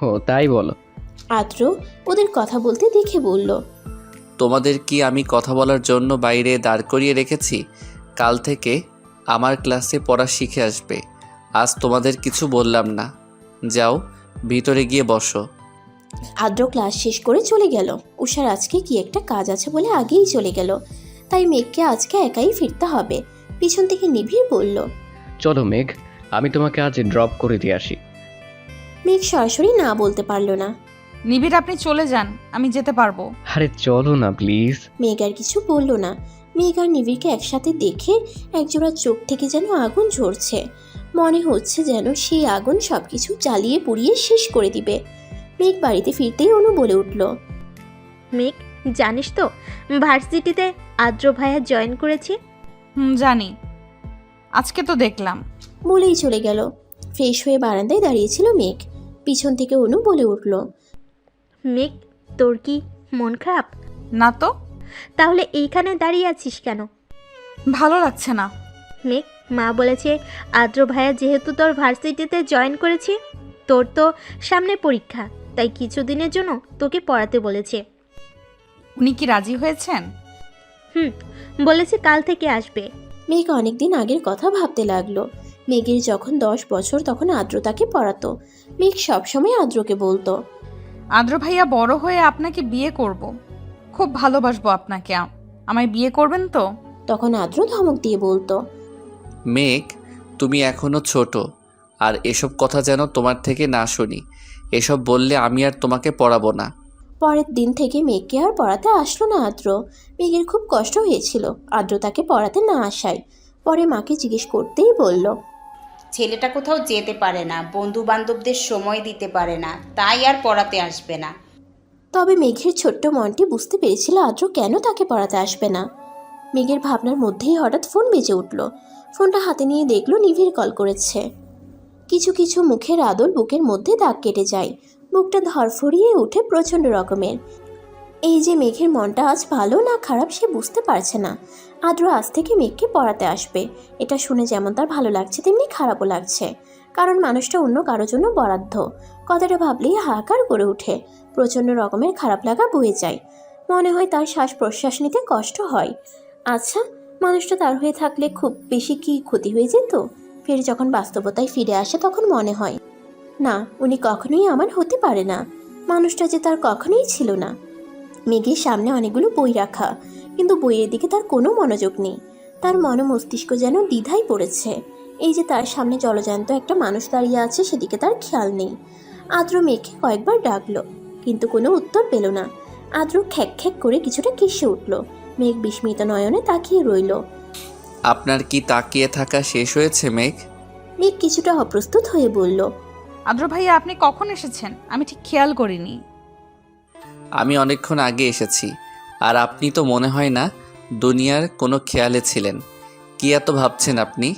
ও তাই বলো। আদ্র ওদের কথা বলতে দেখে বলল, তোমাদের কি আমি কথা বলার জন্য বাইরে দাঁড় করিয়ে রেখেছি? কাল থেকে আমার ক্লাসে পড়া শিখে আসবে। আজ তোমাদের কিছু বললাম না। যাও, ভিতরে গিয়ে বসো। আদ্র ক্লাস শেষ করে চলে গেল। উষার আজকে কি একটা কাজ আছে বলে আগেই চলে গেল, তাই মেঘকে আজকে একাই ফিরতে হবে। পিছন থেকে নিভির বলল, চলো মেঘ, আমি তোমাকে আজ ড্রপ করে দিয়ে আসি। মেঘ সরাসরি না বলতে পারল না। নিবিড় আপনি চলে যান, আমি যেতে পারবো। আরে চলো না প্লিজ। মেঘ আর কিছু বলল না। মেঘ আর নিবিড়কে একসাথে দেখে একজোড়া চোখ থেকে যেন আগুন ঝরছে। মনে হচ্ছে যেন সেই আগুন সবকিছু জ্বালিয়ে পুড়িয়ে শেষ করে দিবে। মেঘ বাড়িতে ফিরতেই অনু বলে উঠল, মেঘ, জানিস তো ভার্সিটিতে আদ্র ভাইয়া জয়েন করেছে? জানি, আজকে তো দেখলাম। বলেই চলে গেল। ফ্রেশ হয়ে বারান্দায় দাঁড়িয়েছিল মেঘ। পিছন থেকে অনু বলে উঠল, মেঘ, তোর কি মন খারাপ? না তো। তাহলে এইখানে দাঁড়িয়ে আছিস কেন? ভালো লাগছে না। মেঘ, মা বলেছে আদ্র ভাইয়া যেহেতু তোর ভার্সিটিতে জয়েন করেছে, তোর তো সামনে পরীক্ষা, তাই কিছুদিনের জন্য তোকে পড়াতে বলেছে। উনি কি রাজি হয়েছেন? বলেছে কাল থেকে আসবে। মেঘ অনেকদিন আগের কথা ভাবতে লাগলো। মেঘের যখন 10 বছর তখন আদ্র তাকে পড়াতো। মেঘ সবসময় আদ্রকে বলতো, আদ্র ভাইয়া বড় হয়ে আপনাকে বিয়ে করব, খুব ভালোবাসবো আপনাকে, আমায় বিয়ে করবেন তো? তখন আদ্র ধমক দিয়ে বলতো, মেঘ, তুমি এখনো ছোট, আর এসব কথা যেন তোমার থেকে না শুনি। এসব বললে আমি আর তোমাকে পড়াবো না। পরের দিন থেকে মেঘকে আর পড়াতে আসলো না আদ্র। মেঘের খুব কষ্ট হয়েছিল আদ্র তাকে পড়াতে না আসায়। পরে মাকে জিজ্ঞেস করতেই বলল, ছেলেটা কোথাও যেতে পারে না, বন্ধু বান্ধবদের সময় দিতে পারে না, তাই আর পড়াতে আসবে না। তবে মেঘের ছোট্ট মনটি বুঝতে পেরেছিল আদ্র কেন তাকে পড়াতে আসবে না। মেঘের ভাবনার মধ্যেই হঠাৎ ফোন বেজে উঠল। ফোনটা হাতে নিয়ে দেখলো নিভির কল করেছে। কিছু কিছু মুখের আদল বুকের মধ্যে দাগ কেটে যায়। বুকটা ধরফরিয়ে উঠে প্রচণ্ড রকমের। এই যে মেঘের মনটা আজ ভালো না খারাপ সে বুঝতে পারছে না। আদ্র আজ থেকে মেঘকে পড়াতে আসবে, এটা শুনে যেমন তার ভালো লাগছে তেমনি খারাপও লাগছে। কারণ মানুষটা অন্য কারো জন্য বরাদ্দ। কথাটা ভাবলেই হাহাকার করে ওঠে। প্রচণ্ড রকমের খারাপ লাগা বয়ে যায়। মনে হয় তার শ্বাস প্রশ্বাস নিতে কষ্ট হয়। আচ্ছা, মানুষটা তার হয়ে থাকলে খুব বেশি কি ক্ষতি হয়ে যেত? ফের যখন বাস্তবতায় ফিরে আসে তখন মনে হয়, না, উনি কখনোই আমার হতে পারে না। মানুষটা যে তার কখনোই ছিল না। মেঘের সামনে অনেকগুলো বই রাখা, কিন্তু বইয়ের দিকে তার কোনো মনোযোগ নেই। তার মন মস্তিষ্ক যেন দ্বিধায় পড়েছে। এই যে তার সামনে জলজ্যান্ত একটা মানুষ দাঁড়িয়ে আছে সেদিকে তার খেয়াল নেই। আদ্র মেঘকে কয়েকবার ডাকলো, কিন্তু কোনো উত্তর পেল না। আদ্র খ্যাক খ্যাক করে কিছুটা কেসে উঠল। মেঘ বিস্মিত নয়নে তাকিয়ে রইল। আপনার কি তাকিয়ে থাকা শেষ হয়েছে মেঘ? মেঘ কিছুটা অপ্রস্তুত হয়ে বলল, আদ্র ভাইয়া আপনি কখন এসেছেন? আমি ঠিক খেয়াল করিনি। আমি অনেকক্ষণ আগে এসেছি। আর আপনি তো মনে হয় না দুনিয়ার কোনো খেয়ালে ছিলেন। কি এত ভাবছেন আপনি?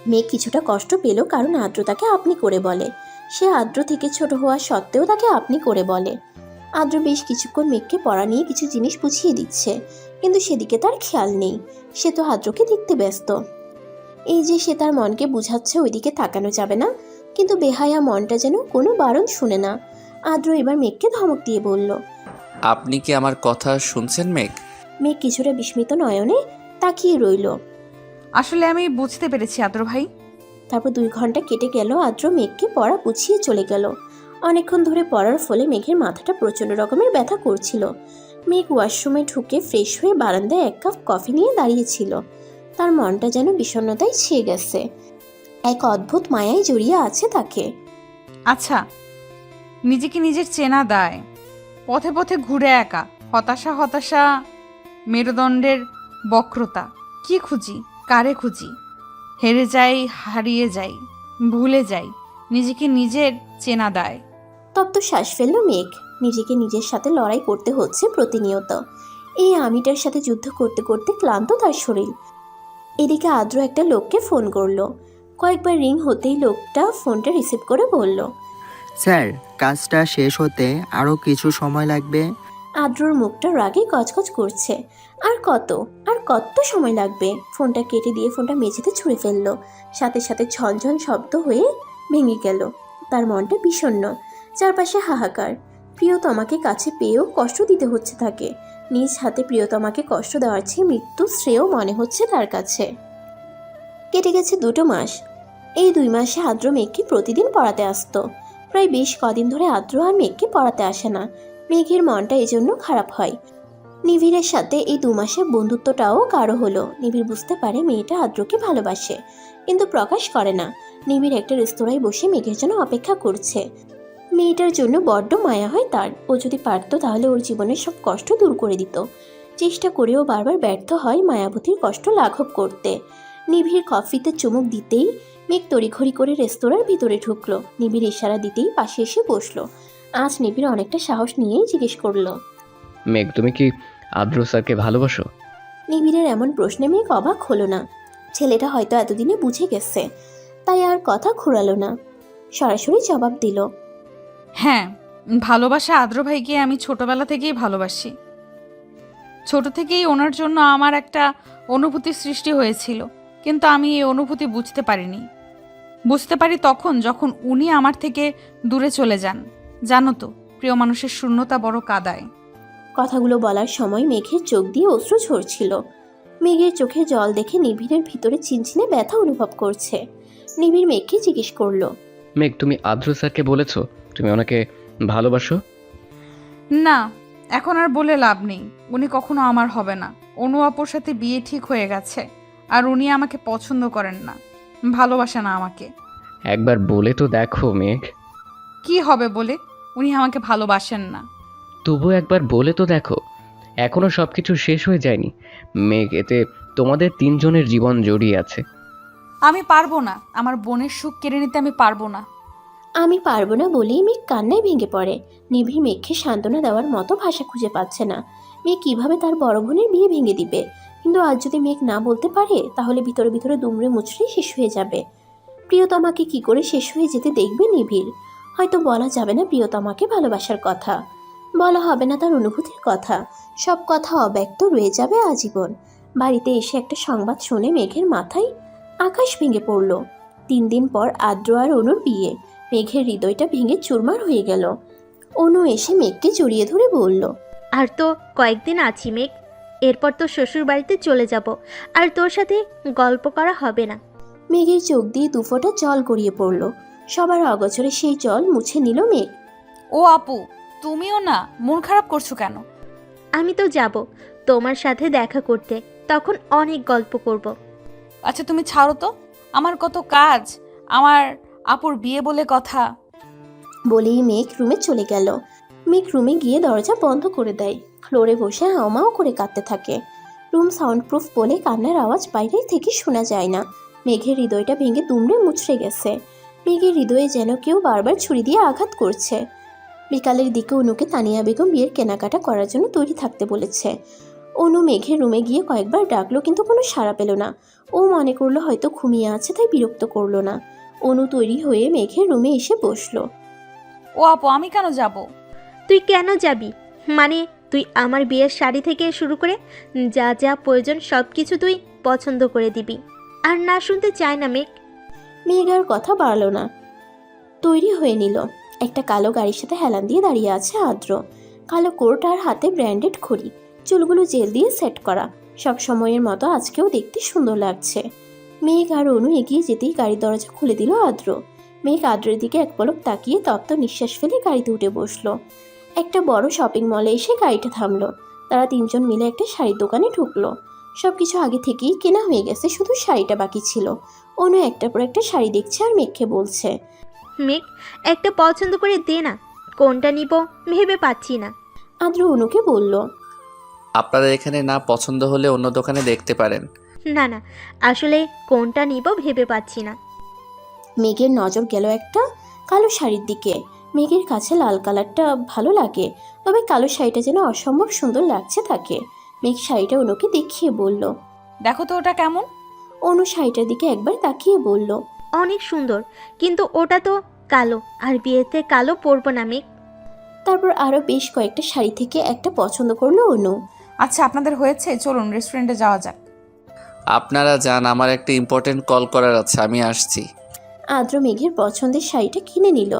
মেঘ কিছুটা কষ্ট পেল, কারণ আদ্র তাকে আপনি করে বলে। সে আদ্র থেকে ছোট হওয়া সত্ত্বেও তাকে আপনি করে বলে। আদ্র বেশ কিছুক্ষণ মেঘকে পড়া নিয়ে কিছু জিনিস বুঝিয়ে দিচ্ছে, কিন্তু সেদিকে তার খেয়াল নেই। সে তো আদ্রকে দেখতে ব্যস্ত। এই যে সে তার মনকে বুঝাচ্ছে ওইদিকে তাকানো যাবে না, কিন্তু বেহায়া মনটা যেন কোনো বারণ শুনে না। আদ্র এবার মেঘকে ধমক দিয়ে বলল, আপনি কি আমার কথা শুনছেন মেঘ? মেঘ কিছুটা বিস্মিত নয়নে তাকিয়ে রইল। আসলে আমি বুঝতে পেরেছি আদ্র ভাই। তারপর 2 ঘন্টা কেটে গেল। আদ্র মেঘকে পড়া বুঝিয়ে চলে গেল। অনেকক্ষণ ধরে পড়ার ফলে মেঘের মাথাটা প্রচণ্ড রকমের ব্যথা করছিল। মেঘ ওয়াশরুমে ঢুকে ফ্রেশ হয়ে বারান্দায় 1 কাপ কফি নিয়ে দাঁড়িয়েছিল। তার মনটা যেন বিষণ্ণতায় ছেয়ে গেছে। এক অদ্ভুত মায়ায় জড়িয়ে আছে তাকে। আচ্ছা, নিজেকে নিজের চেনা দায়। পথে পথে ঘুরে একা, হতাশা হতাশা, মেরুদণ্ডের বক্রতা। কি খুঁজি, কারে খুঁজি? হেরে যাই, হারিয়ে যাই, ভুলে যাই। নিজেকে নিজের চেনা দায়। তপ্ত শ্বাস ফেলল মেঘ। নিজেকে নিজের সাথে লড়াই করতে হচ্ছে প্রতিনিয়ত। এই আমিটার সাথে যুদ্ধ করতে করতে ক্লান্ত তার শরীর। এদিকে আদ্র একটা লোককে ফোন করলো। কয়েকবার রিং হতেই লোকটা ফোনটা রিসিভ করে বলল, স্যার, কাজটা শেষ হতে আরও কিছু সময় লাগবে। আদ্রর মুখটা রাগে গজগজ করছে। আর কত সময় লাগবে? ফোনটা কেটে দিয়ে ফোনটা মেঝেতে ছুঁড়ে ফেললো। সাথে সাথে ঝনঝন শব্দ হয়ে ভেঙে গেল। তার মনটা বিষণ্ণ, চারপাশে হাহাকার। প্রিয়তমাকে কাছে পেয়েও কষ্ট দিতে হচ্ছে তাকে। নিজ হাতে প্রিয়তমাকে কষ্ট দেওয়ার চেয়ে মৃত্যু শ্রেয় মনে হচ্ছে তার কাছে। কেটে গেছে 2 মাস। এই 2 মাসে আদ্র মেঘকে প্রতিদিন পড়াতে আসতো। প্রায় বেশ কদিন ধরে আদ্র আর মেঘকে পড়াতে আসে না। মেঘের মনটা এজন্য খারাপ হয়। নিবিড়ের সাথে এই 2 মাসের বন্ধুত্বটাও গাঢ় হলো। নিবিড় বুঝতে পারে মেয়েটা আদ্রকে ভালোবাসে, কিন্তু প্রকাশ করে না। নিবিড় একটা রেস্তোরাঁয় বসে মেঘের জন্য অপেক্ষা করছে। মেয়েটার জন্য বড্ড মায়া হয় তার। ও যদি পারতো তাহলে ওর জীবনের সব কষ্ট দূর করে দিত। চেষ্টা করেও বারবার ব্যর্থ হয় মায়াবতীর কষ্ট লাঘব করতে। নিবিড় কফিতে চুমুক দিতেই মেঘ তড়িঘড়ি করে রেস্তোরাঁর ভিতরে ঢুকলো। নিবিড় ইশারা দিতেই পাশে এসে বসলো। আজ নিবিড় অনেকটা সাহস নিয়েই জিজ্ঞেস করলো, মেঘ, তুমি কি আদ্র স্যারকে ভালোবাসো? নিবিড়ের এমন প্রশ্নে মেঘ অবাক হলো না। ছেলেটা হয়তো এতদিনে বুঝে গেছে, তাই আর কথা ঘুরালো না, সরাসরি জবাব দিল, হ্যাঁ, ভালোবাসা আদ্র ভাইকে আমি ছোটবেলা থেকেই ভালোবাসি। ছোট থেকেই ওনার জন্য আমার একটা অনুভূতির সৃষ্টি হয়েছিল, কিন্তু আমি এই অনুভূতি বুঝতে পারিনি। বুঝতে পারি তখন যখন উনি আমার থেকে দূরে চলে যান। জানো তো, প্রিয় মানুষের শূন্যতা বড় কাদায়। কথাগুলো বলার সময় মেঘের চোখ দিয়ে অশ্রু ঝরছিল। মেঘের চোখে জল দেখে নিবিড়ের ভিতরে চিনচিনে ব্যথা অনুভব করছে। নিবিড় মেঘকে জিজ্ঞেস করলো, মেঘ, তুমি আদ্র স্যারকে বলেছো তুমি ওনাকে ভালোবাসো? না, এখন আর বলে লাভ নেই। উনি কখনো আমার হবে না। অনু আপুর সাথে বিয়ে ঠিক হয়ে গেছে, আর উনি আমাকে পছন্দ করেন না, ভালোবাসে না আমাকে। একবার বলে তো দেখো মেঘ। কি হবে বলে? উনি আমাকে ভালোবাসেন না। তবু একবার বলে তো দেখো। এখনো সবকিছু শেষ হয়ে যায়নি মেঘ, এতে তোমাদের 3 জনের জীবন জড়িয়ে আছে। আমি পারবো না, আমার বোনের সুখ কেড়ে নিতে আমি পারবো না। আমি পারবো না বলেই মেঘ কান্নায় ভেঙে পড়ে। নিবিড় মেঘকে সান্ত্বনা দেওয়ার মতো ভাষা খুঁজে পাচ্ছে না। মেঘ কিভাবে তার বড় বোনের বিয়ে ভেঙে দিবে? কিন্তু আজ যদি মেঘ না বলতে পারে, তাহলে ভিতরে ভিতরে দুমড়ে মুচড়ে শেষ হয়ে যাবে। প্রিয়তমাকে কি করে শেষ হয়ে যেতে দেখবে নিবিড়? হয়তো বলা যাবে না প্রিয়তমাকে ভালোবাসার কথা, বলা হবে না তার অনুভূতির কথা। সব কথা অব্যক্ত রয়ে যাবে আজীবন। বাড়িতে এসে একটা সংবাদ শুনে মেঘের মাথায় আকাশ ভেঙে পড়ল। 3 দিন পর আদ্র আর অনুর বিয়ে। মেঘের হৃদয়টা ভেঙে চুরমার হয়ে গেল। অনু এসে মেঘকে জড়িয়ে ধরে বলল, আর তো কয়েকদিন আছি মেঘ, এরপর তো শ্বশুর বাড়িতে চলে যাব, আর তোর সাথে গল্প করা হবে না। মেঘের চোখ দিয়ে 2 ফোঁটা জল গড়িয়ে পড়ল। সবার অগোচরে সেই জল মুছে নিল মেঘ। ও আপু, তুমিও না, মন খারাপ করছো কেন? আমি তো যাব তোমার সাথে দেখা করতে, তখন অনেক গল্প করব। আচ্ছা তুমি ছাড়ো তো, আমার কত কাজ, আমার আপুর বিয়ে বলে কথা। বলেই মেঘ রুমে চলে গেল। মেঘ রুমে গিয়ে দরজা বন্ধ করে দেয়। ফ্লোরে বসে হাওমাও করে কাঁদতে থাকে। রুম সাউন্ডপ্রুফ বলে কান্নার আওয়াজ বাইরে থেকে শোনা যায় না। মেঘের হৃদয়টা ভেঙে দুমড়ে মুচড়ে গেছে। মেঘের হৃদয়ে যেন কেউ বারবার ছুরি দিয়ে আঘাত করছে। বিকালের দিকে অনুকে তানিয়া বেগম বিয়ের কেনাকাটা করার জন্য তৈরি থাকতে বলেছে। অনু মেঘের রুমে গিয়ে কয়েকবার ডাকলো, কিন্তু কোনো সাড়া পেল না। ও মনে করলো হয়তো ঘুমিয়ে আছে, তাই বিরক্ত করলো না। অনু তৈরি হয়ে মেঘের রুমে এসে বসলো। ও আপু, আমি কেন যাব? তুই কেন যাবি? মানে তুই আমার বিয়ের শাড়ি থেকে শুরু করে যা যা প্রয়োজন সব কিছু তুই পছন্দ করে দিবি। আর না শুনতে চায় না মেঘ। মেঘ আর কথা বাড়লো না, তৈরি হয়ে নিল। একটা কালো গাড়ির সাথে হেলান দিয়ে দাঁড়িয়ে আছে আদ্র। কালো কোট আর হাতে ব্র্যান্ডেড ঘড়ি, চুলগুলো জেল দিয়ে সেট করা। সব সময়ের মতো আজকেও দেখতে সুন্দর লাগছে। মেঘ আর অনু এগিয়ে যেতেই গাড়ির দরজা খুলে দিল আদ্র। মেঘ আদ্রের দিকে এক পলক তাকিয়ে তপ্ত নিঃশ্বাস ফেলে গাড়িতে উঠে বসলো। একটা বড় শপিং মলে এসে গাড়িটা থামলো। তারা 3 জন মিলে একটা শাড়ির দোকানে ঢুকলো। সবকিছু আগে থেকেই কেনা হয়ে গেছে, শুধু শাড়িটা বাকি ছিল। অনু একটার পর একটা শাড়ি দেখছে আর মেঘকে বলছে, মেঘ, একটা পছন্দ করে দে না, কোনটা নিব ভেবে পাচ্ছি না। আদ্র অনুকে বলল, আপনাদের এখানে না পছন্দ হলে অন্য দোকানে দেখতে পারেন। না না, আসলে কোনটা নিব ভেবে পাচ্ছি না। মেঘের নজর গেল একটা কালো শাড়ির দিকে। মেঘের কাছে লাল কালারটা ভালো লাগে, তবে কালো শাড়িটা যেন অসম্ভব সুন্দর লাগছে তাকে। মেঘ শাড়িটা অনুকে দেখিয়ে বলল, দেখো তো ওটা কেমন। অনু শাড়িটার দিকে একবার তাকিয়ে বলল, অনেক সুন্দর, কিন্তু ওটা তো কালো, আর বিয়েতে কালো পরবো না মেঘ। তারপর আরও বেশ কয়েকটা শাড়ি থেকে একটা পছন্দ করলো অনু। আচ্ছা আপনাদের হয়েছে, চলুন রেস্টুরেন্টে যাওয়া যাক। আপনারা যান, আমার একটা ইম্পর্টেন্ট কল করার আছে, আমি আসছি। আদ্র মেঘের পছন্দের শাড়িটা কিনে নিল।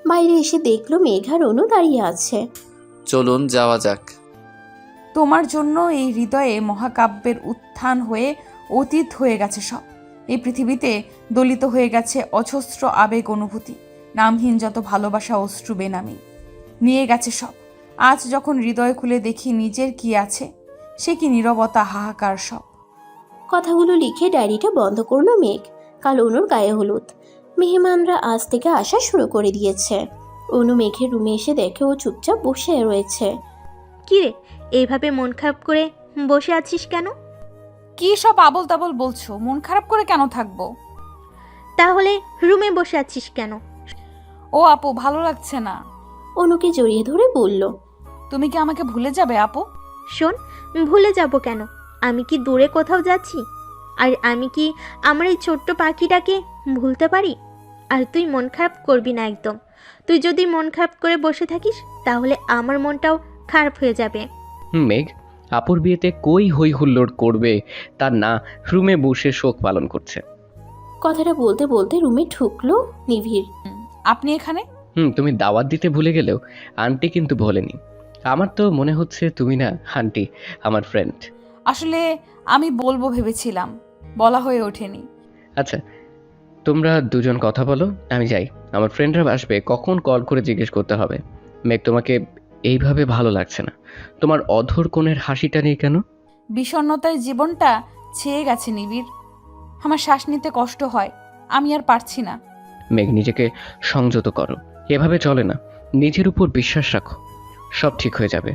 বাইরে এসে দেখলো মেঘ আর অনু দাঁড়িয়ে আছে। চলুন যাওয়া যাক। তোমার জন্য এই হৃদয়ে মহাকাব্যের উত্থান হয়ে অতীত হয়ে গেছে সব। এই পৃথিবীতে দলিত হয়ে গেছে অজস্র আবেগ অনুভূতি, নামহীন যত ভালোবাসা অশ্রু বেনামি নিয়ে গেছে সব। আজ যখন হৃদয় খুলে দেখি নিজের কি আছে, সে কি নীরবতা, হাহাকার সব। কথাগুলো লিখে ডায়েরিটা বন্ধ করলো মেঘ। কাল অনুর গায়ে হলুদ। মেহমানরা আজ থেকে আসা শুরু করে দিয়েছে। অনু মেঘের রুমে এসে দেখে ও চুপচাপ বসে রয়েছে। কিরে, এইভাবে মন খারাপ করে বসে আছিস কেন? কি সব আবল তাবল বলছো? মন খারাপ করে কেন থাকবো? তাহলে রুমে বসে আছিস কেন? ও আপু, ভালো লাগছে না। অনুকে জড়িয়ে ধরে বলল, তুমি কি আমাকে ভুলে যাবে আপু? শোন, ভুলে যাব কেন? আমি কি দূরে কোথাও যাচ্ছি? আর আমি কি আমার এই ছোট্ট পাখিটাকে ভুলতে পারি? আর তুই মন খারাপ করবি না একদম। তুই যদি মন খারাপ করে বসে থাকিস তাহলে আমার মনটাও খারাপ হয়ে যাবে। মেঘ আপুর বিয়েতে কই হই হুল্লোড় করবে, তার না রুমে বসে শোক পালন করছে। কথাটা বলতে বলতে রুমে ঢুকলো নিবিড়। আপনি এখানে? তুমি দাওয়াত দিতে ভুলে গেলেও আন্টি কিন্তু ভোলেনি। আমার তো মনে হচ্ছে তুমি না আন্টি, আমার ফ্রেন্ড। আসলে আমি বলবো ভেবেছিলাম, বলা হয়ে ওঠেনি। আচ্ছা, তোমরা দুজন কথা বলো, আমি যাই। আমার ফ্রেন্ডরা আসবে, কখন কল করে জিজ্ঞেস করতে হবে। মেঘ, তোমাকে এইভাবে ভালো লাগছে না। তোমার অধর কোণের হাসিটা নেই কেন? বিষণ্ণতায় জীবনটা ছেয়ে গেছে নিবিড়। আমার শ্বাস নিতে কষ্ট হয়, আমি আর পারছি না। মেঘ, নিজেকে সংযত করো, এভাবে চলে না। নিজের উপর বিশ্বাস রাখো, সব ঠিক হয়ে যাবে।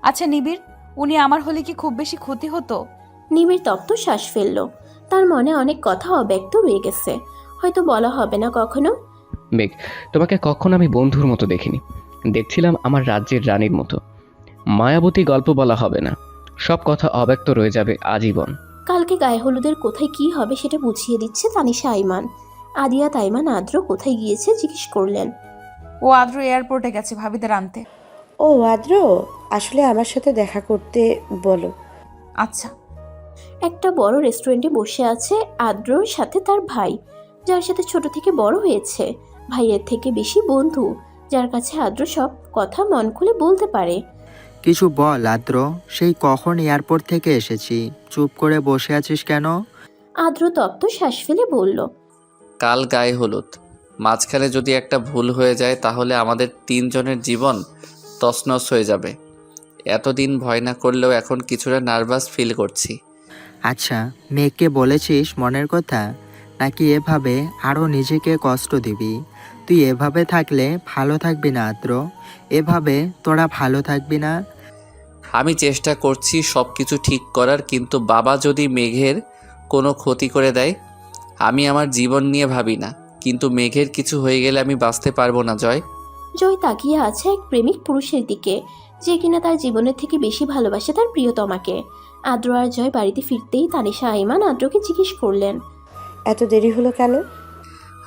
আচ্ছা নিবিড়, উনি আমার হলে কি খুব বেশি ক্ষতি হতো? নিবিড় তপ্ত শ্বাস ফেলল। তার মনে অনেক কথা অব্যক্ত রয়ে গেছে, হয়তো বলা হবে না কখনো। মেঘ, তোমাকে কখনো আমি বন্ধুর মতো দেখিনি, দেখছিলাম আমার রাজ্যের রানীর মতো। মায়াবতী গল্প বলা হবে না, সব কথা অব্যক্ত রয়ে যাবে আজীবন। কালকে গায়ে হলুদের কোথায় কি হবে সেটা বুঝিয়ে দিচ্ছে তানিশা আইমান। আদিয়া তাইমান আদ্র কোথায় গিয়েছে জিজ্ঞেস করলেন। ও আদ্র এয়ারপোর্টে গেছে ভাবিদের আনতে। ও আদ্র, আসলে আমার সাথে দেখা করতে বলো। আচ্ছা। একটা বড় রেস্টুরেন্টে বসে আছে আদ্রর সাথে তার ভাই, যার সাথে ছোট থেকে বড় হয়েছে। ভাইয়ের থেকে বেশি বন্ধু, যার কাছে আদ্র সব কথা মন খুলে বলতে পারে। কিছু বল আদ্র, সেই কখন এয়ারপোর্ট থেকে এসেছি, চুপ করে বসে আছিস কেন? আদ্র তপ্ত শ্বাস ফেলে বলল, কাল গায়ে হলুদ, মাঝখানে যদি একটা ভুল হয়ে যায় তাহলে আমাদের তিনজনের জীবন তছনছ হয়ে যাবে। এতদিন ভয় না করলেও এখন কিছুটা নার্ভাস ফিল করছি। আচ্ছা, মেয়েকে বলেছিস মনের কথা, নাকি এভাবে আরও নিজেকে কষ্ট দিবি? তুই এভাবে থাকলে ভালো থাকবি না আদ্র, এভাবে তোরা ভালো থাকবি না। আমি চেষ্টা করছি সব কিছু ঠিক করার, কিন্তু বাবা যদি মেঘের কোনো ক্ষতি করে দেয়। আমি আমার জীবন নিয়ে ভাবি না, কিন্তু মেঘের কিছু হয়ে গেলে আমি বাঁচতে পারবো না। জয় জয় তাকিয়ে আছে এক প্রেমিক পুরুষের দিকে, যে কিনা তার জীবনের থেকে বেশি ভালোবাসে তার প্রিয়তমাকে। আদ্র আর জয় বাড়িতে ফিরতেই তানিশা আইমান আদ্রকে জিজ্ঞেস করলেন, এত দেরি হলো কেন?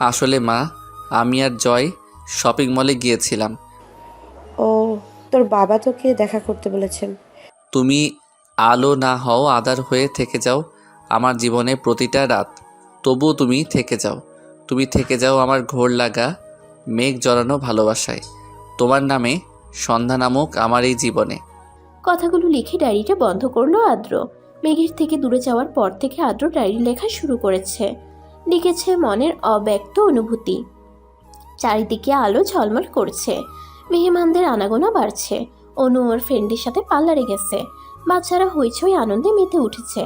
আসলে মা, আমি আর জয় শপিং মলে গিয়েছিলাম। ও, তোর বাবা তোকে দেখা করতে বলেছেন। তুমি আলো না হও, আধার হয়ে থেকে যাও আমার জীবনে প্রতিটা রাত। তবুও তুমি থেকে যাও, তুমি থেকে যাও আমার ঘোর লাগা মেঘ জড়ানো ভালোবাসায়। তোমার নামে সন্ধ্যা নামক আমার এই জীবনে। কথাগুলো লিখে ডায়েরিটা বন্ধ করলো আদ্র। মেঘের থেকে দূরে যাওয়ার পর থেকে আদ্র ডায়েরি লেখা শুরু করেছে। লিখেছে মনের অব্যক্ত অনুভূতি। চারিদিকে আলো ঝলমল করছে, মেহমানদের আনাগোনা বাড়ছে। অনু ওর ফ্রেন্ডের সাথে পার্লারে গেছে। বাচ্চারা হইচই আনন্দে মেতে উঠেছে।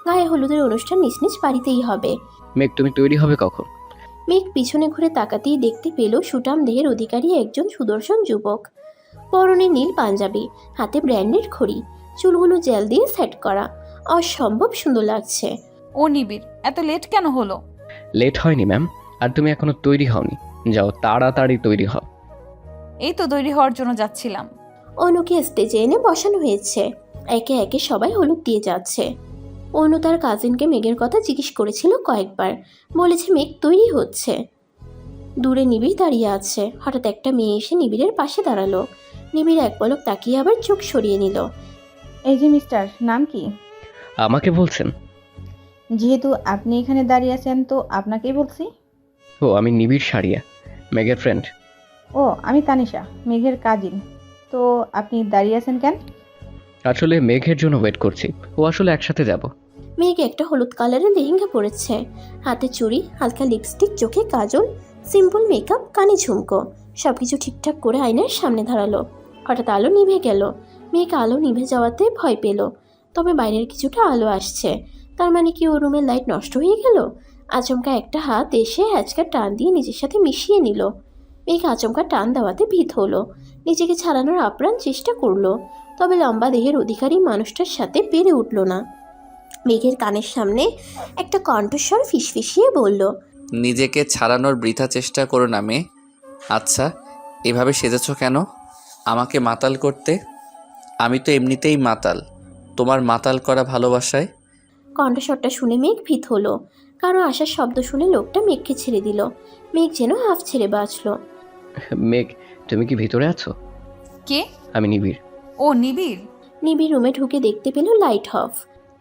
গায়ে হলুদের অনুষ্ঠান নিজ নিজ বাড়িতেই হবে। মেঘ, তুমি তৈরি হবে কখন? মেঘ পিছনে ঘুরে তাকাতেই দেখতে পেল সুঠাম দেহের অধিকারী একজন সুদর্শন যুবক। পরনে নীল পাঞ্জাবি, হাতে ব্র্যান্ডের ঘড়ি, চুলগুলো জেল দিয়ে সেট করা, অসম্ভব সুন্দর লাগছে। ও নিবিড়, এত লেট কেন হলো? লেট হয়নি ম্যাম, আর তুমি এখনো তৈরি হওনি। যাও তাড়াতাড়ি তৈরি হও। এই তো তৈরি হওয়ার জন্য যাচ্ছিলাম। অনুকে স্টেজে এনে বসানো হয়েছে। একে একে সবাই হলুদ দিয়ে যাচ্ছে। অনু তার কাজিনকে মেঘের কথা জিজ্ঞেস করেছিল কয়েকবার, বলেছে মেঘ তৈরি হচ্ছে। দূরে নিবিড় দাঁড়িয়ে আছে। হঠাৎ একটা মেয়ে এসে নিবিড়ের পাশে দাঁড়ালো। নিবিড় এক পলক তাকিয়ে আবার চোখ সরিয়ে নিল। এই যে মিস্টার, নাম কি? আমাকে বলছেন? যেহেতু আপনি এখানে দাঁড়িয়ে আছেন তো আপনাকেই বলছি। ও, আমি নিবিড় সারিয়া, মেঘের ফ্রেন্ড। ও, আমি তানিশা, মেঘের কাজিন। তো আপনি দাঁড়িয়ে আছেন কেন? আসলে মেঘের জন্য ওয়েট করছি, ও আসলে একসাথে যাব। মেঘ একটা হলুদ কালারের লেহেঙ্গা পরেছে, হাতে চুড়ি, হালকা লিপস্টিক, চোখে কাজল, সিম্পল মেকআপ, কানে ঝুমকো, সবকিছু ঠিকঠাক করে আয়নার সামনে দাঁড়ালো। হঠাৎ আলো নিভে গেল। মেঘ আলো নিভে যাওয়াতে ভয় পেল। তবে বাইরের কিছুটা আলো আসছে, তার মানে কি ও রুমের লাইট নষ্ট হয়ে গেল? আচমকা একটা হাত এসে হ্যাচকা টান দিয়ে নিজের সাথে মিশিয়ে নিল। মেঘ আচমকা টান দেওয়াতে ভীত হলো, নিজেকে ছাড়ানোর আপ্রাণ চেষ্টা করলো, তবে লম্বা দেহের অধিকারী মানুষটার সাথে পেরে উঠল না। মেঘের কানের সামনে একটা কণ্ঠস্বর ফিসফিসিয়ে বলল, নিজেকে ছাড়ানোর বৃথা চেষ্টা করো না মেয়ে। আচ্ছা, এভাবে সেজেছ কেন? আমাকে মাতাল করতে? আমি তো এমনিতেই মাতাল, তোমার মাতাল করা ভালোবাসায়। কণ্ঠস্বরটা শুনে মেঘ ভীত হলো। কারো আসার শব্দ শুনে লোকটা মেঘকে ছেড়ে দিল। মেঘ যেন হাফ ছেড়ে বাঁচল। মেঘ, তুমি কি ভিতরে আছো? কে? আমি নিবিড়। ও, নিবিড়। নিবিড় রুমে ঢুকে দেখতে পেল লাইট অফ।